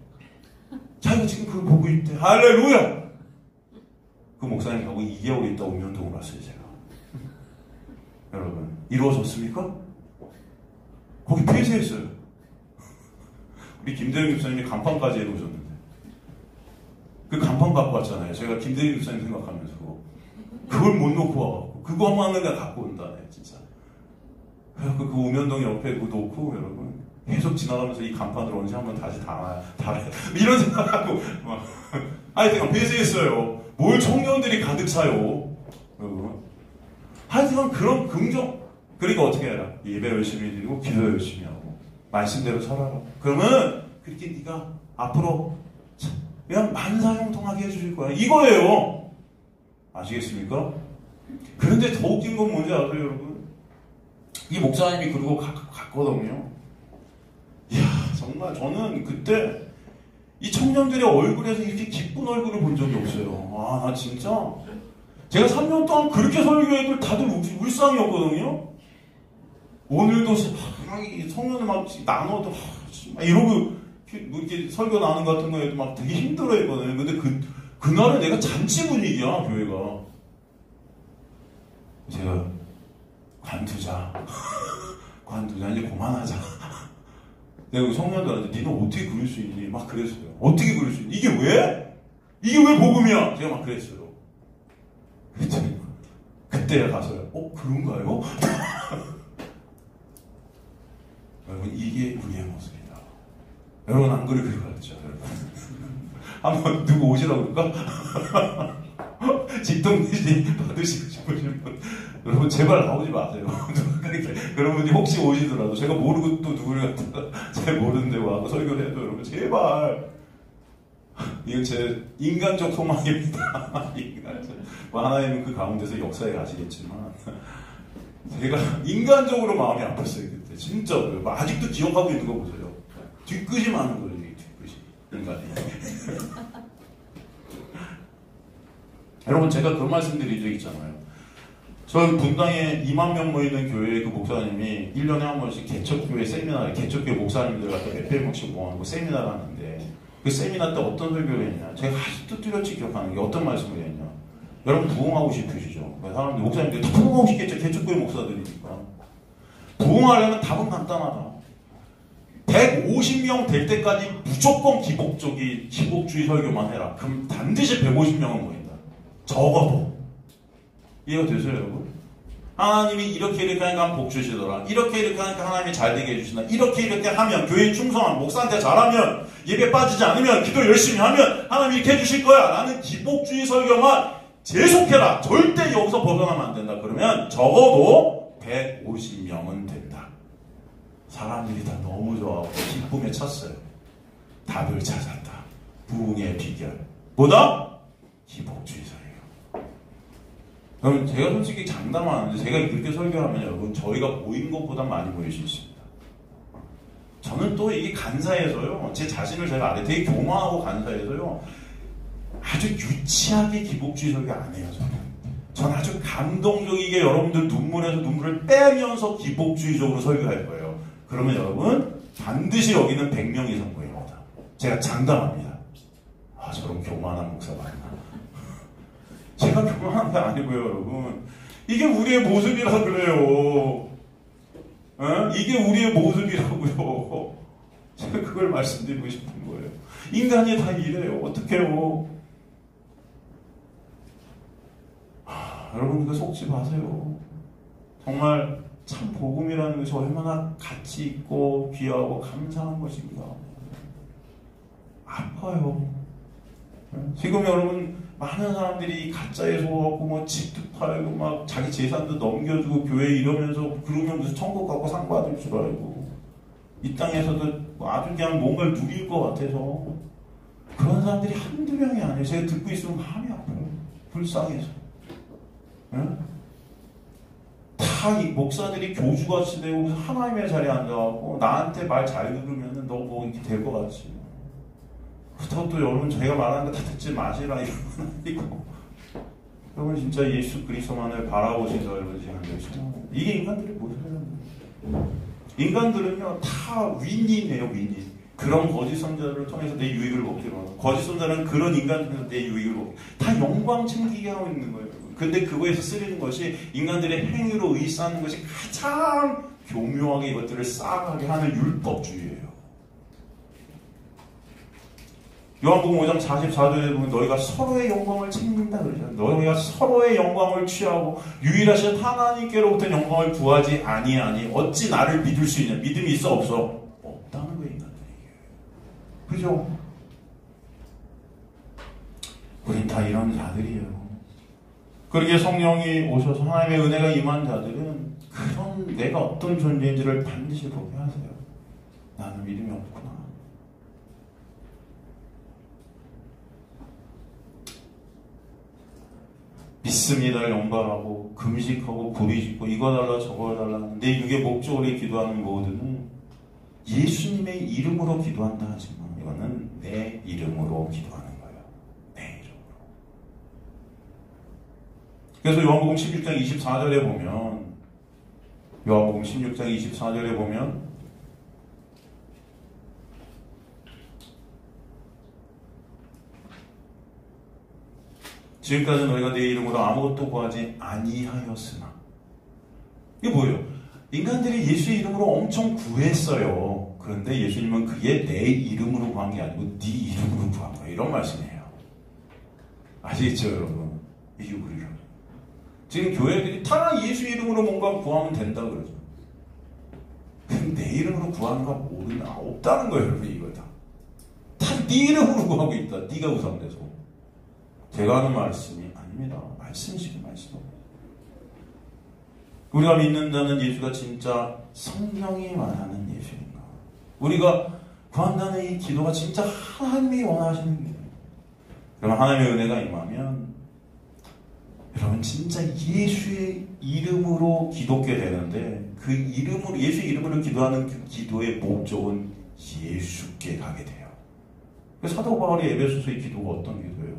자기가 지금 그걸 보고 있대. 할렐루야! 그 목사님하고 2개월 있다 운명동으로 왔어요, 제가. 여러분, 이루어졌습니까? 거기 폐쇄했어요. 우리 김대영 교수님이 간판까지 해놓으셨는데. 그 간판 갖고 왔잖아요. 제가 김대영 교수님 생각하면서. 그걸 못 놓고 와갖고. 그거만은 내가 갖고 온다네, 진짜. 그래서 그 우면동 옆에 그거 놓고, 여러분. 계속 지나가면서 이 간판을 언제 한번 다시 달아야. 이런 생각하고, 막. 하여튼 폐쇄했어요. 뭘 청년들이 가득 차요. 여러분. 하여튼 그런 긍정. 그러니까 어떻게 해라? 예배 열심히 드리고, 기도 열심히 하고, 말씀대로 살아라. 그러면, 그렇게 네가 앞으로, 그냥 만사형통하게 해주실 거야. 이거예요. 아시겠습니까? 그런데 더 웃긴 건 뭔지 아세요, 여러분? 이 목사님이 그러고 갔거든요. 이야, 정말 저는 그때 이 청년들의 얼굴에서 이렇게 기쁜 얼굴을 본 적이 없어요. 아, 나 진짜. 제가 3년 동안 그렇게 설교해도 다들 울상이었거든요. 오늘도 성년을 막 나눠도 이러고 이렇게 설교 나누는 같은 거에도 막 되게 힘들어 했거든요. 근데 그날은 내가 잔치 분위기야, 교회가. 제가 관두자, 이제 그만하자. 내가 성년들한테 니는 어떻게 그럴 수 있니? 막 그랬어요. 어떻게 그럴 수 있니? 이게 왜? 이게 왜 복음이야? 제가 막 그랬어요. 그랬더니 그때 가서요. 그런가요? 여러분, 이게 우리의 모습이다. 여러분, 안 그래 그랬죠, 여러분. 한번 누구 오시라고 그럴까? 직통대신 받으시고 싶으신 분, 여러분 제발 나오지 마세요. 그런 분이 혹시 오시더라도 제가 모르고 또 누구를 갖다가 잘 모르는데 와서 설교를 해도 여러분 제발, 이건 제 인간적 소망입니다. 뭐 하나님은 그 가운데서 역사에 가시겠지만 제가 인간적으로 마음이 아팠어요 그때. 진짜 아직도 기억하고 있는 거 보세요. 뒤끝이 많은 거예요. 뒤끝이 인간이. 여러분, 제가 그 말씀 드린 적 있잖아요. 저 분당에 2만 명 모이는 교회 그 목사님이 1년에 한 번씩 개척교회 세미나, 개척교회 목사님들 갖다 몇백 명씩 모아놓고 세미나를 하는데, 그 세미나 때 어떤 설교를 했냐? 제가 아직도 뚜렷이 기억하는 게 어떤 말씀을 했냐? 여러분, 부흥하고 싶으시죠? 사람들, 목사님들 다 부흥하고 싶겠죠? 개척교회 목사들이니까. 부흥하려면 답은 간단하다. 150명 될 때까지 무조건 기복주의 설교만 해라. 그럼 반드시 150명은 모인다. 적어도. 이해가 되세요, 여러분? 하나님이 이렇게 하니까 복 주시더라. 이렇게 하니까 하나님이 잘 되게 해주신다. 이렇게 하면, 교회에 충성하면, 목사한테 잘하면, 예배 빠지지 않으면, 기도 열심히 하면 하나님이 이렇게 해주실 거야. 라는 기복주의 설교만 계속해라. 절대 여기서 벗어나면 안 된다. 그러면 적어도 150명은 된다. 사람들이 다 너무 좋아하고 기쁨에 찼어요. 답을 찾았다. 부흥의 비결. 뭐다? 기복주의 설교. 여러분, 제가 솔직히 장담하는데, 제가 그렇게 설교하면 여러분, 저희가 모인 것보다 많이 모일 수 있습니다. 저는 또 이게 간사해서요, 제 자신을 제가 알아요. 되게 교만하고 간사해서요, 아주 유치하게 기복주의 설교 안 해요, 저는 아주 감동적이게 여러분들 눈물에서 눈물을 빼면서 기복주의적으로 설교할 거예요. 그러면 여러분, 반드시 여기는 100명 이상 모입니다. 제가 장담합니다. 아, 저런 교만한 목사 맞나? 제가 교만한 게 아니고요, 여러분. 이게 우리의 모습이라 그래요. 이게 우리의 모습이라고요. 제가 그걸 말씀드리고 싶은 거예요. 인간이 다 이래요. 어떡해요? 여러분, 그 속지 마세요. 정말 참 복음이라는 것이 얼마나 가치 있고 귀하고 감사한 것인가. 아파요. 지금 여러분, 많은 사람들이 가짜에 속아갖고 뭐 집도 팔고 막 자기 재산도 넘겨주고 교회 이러면서 그러면 무슨 천국 갖고 상 받을 줄 알고 이 땅에서도 아주 그냥 뭔가를 누릴 것 같아서 그런 사람들이 한두 명이 아니에요. 제가 듣고 있으면 마음이 아파요. 불쌍해서. 다 이 목사들이 교주같이 되고 무슨 하나님의 자리에 앉아갖고 나한테 말 잘 들으면 너 뭐 이렇게 될 것 같지. 그렇다고 또 여러분 저희가 말하는 거 다 듣지 마시라 이런 건 아니고 여러분 진짜 예수 그리스도만을 바라보시자 여러분 지금 이게 인간들의 모습이에요. 인간들은요 다 윈윈이에요. 윈윈. 그런 거짓 선자를 통해서 내 유익을 먹기로 하고 거짓 선자는 그런 인간을 통해서 내 유익을 먹고 다 영광 챙기게 하고 있는 거예요. 근데 그거에서 쓰리는 것이 인간들의 행위로 의지하는 것이 가장 교묘하게 이것들을 쌓아가게 하는 율법주의예요. 요한복음 5장 44절에 보면 너희가 서로의 영광을 챙긴다 그러죠. 너희가 서로의 영광을 취하고 유일하신 하나님께로부터 영광을 구하지 아니하니 어찌 나를 믿을 수 있냐. 믿음이 있어 없어? 없다는 거예요. 인간들이. 그죠? 우린 다 이런 자들이에요. 그렇게 성령이 오셔서 하나님의 은혜가 임한 자들은 그런 내가 어떤 존재인지를 반드시 보게 하세요. 나는 믿음이 없구나. 믿습니다를 연발하고 금식하고 부리짓고 이거 달라 저거 달라 내 육의 목적으로 기도하는 모두는 예수님의 이름으로 기도한다 하지만 이거는 내 이름으로 기도하는 거예요. 내 이름으로. 그래서 요한복음 16장 24절에 보면 요한복음 16장 24절에 보면 지금까지 너희가 내 이름으로 아무것도 구하지 아니하였으나 이게 뭐예요? 인간들이 예수의 이름으로 엄청 구했어요. 그런데 예수님은 그게 내 이름으로 구한 게 아니고 네 이름으로 구한 거예요. 이런 말씀이에요. 아시겠죠 여러분? 이게 우리를 지금 교회들이 다 예수 이름으로 뭔가 구하면 된다 그러죠. 근데 내 이름으로 구하는 거 모르나 없다는 거예요. 여러분 이거 다 네 이름으로 구하고 있다. 네가 우상돼서 제가 하는 말씀이 아닙니다. 말씀이시고 말씀. 우리가 믿는 자는 예수가 진짜 성령이 말하는 예수인가. 우리가 구한다는 이 기도가 진짜 하나님이 원하시는 거예요. 그럼 하나님의 은혜가 임하면 여러분 진짜 예수의 이름으로 기도하게 되는데 그 이름으로 예수의 이름으로 기도하는 그 기도의 목적은 예수께 가게 돼요. 사도 바울이 에베소서의 기도가 어떤 기도예요?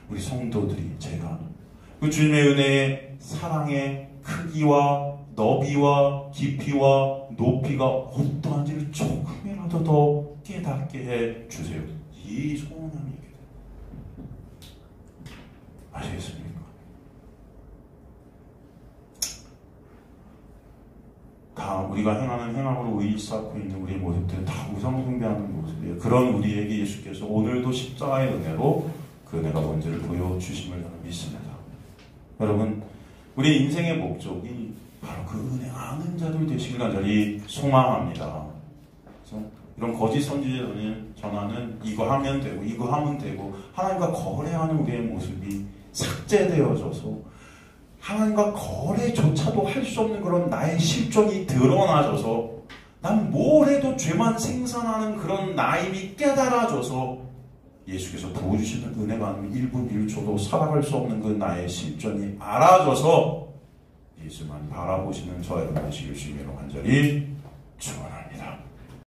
우리 성도들이 제가 그 주님의 은혜의 사랑의 크기와 너비와 깊이와 높이가 어떠한지를 조금이라도 더 깨닫게 해 주세요. 이 소원함이 있게 돼요. 아시겠습니까? 다 우리가 행하는 행함으로 의지 쌓고 있는 우리의 모습들은 다 우상숭배하는 모습이에요. 그런 우리에게 예수께서 오늘도 십자가의 은혜로 그 은혜가 뭔지를 보여주심을 저는 믿습니다. 여러분, 우리 인생의 목적이 바로 그 은혜 아는 자들 되시길 간절히 소망합니다. 그래서 이런 거짓 선지자는 전하는 이거 하면 되고 이거 하면 되고 하나님과 거래하는 우리의 모습이 삭제되어져서 하나님과 거래조차도 할 수 없는 그런 나의 실존이 드러나져서 난 뭘 해도 죄만 생산하는 그런 나임이 깨달아져서 예수께서 부어주시는 은혜가 아니면 1분 1초도 살아갈 수 없는 그 나의 실존이 알아져서 예수만 바라보시는 저 여러분 되시길 주님으로 간절히 축원합니다.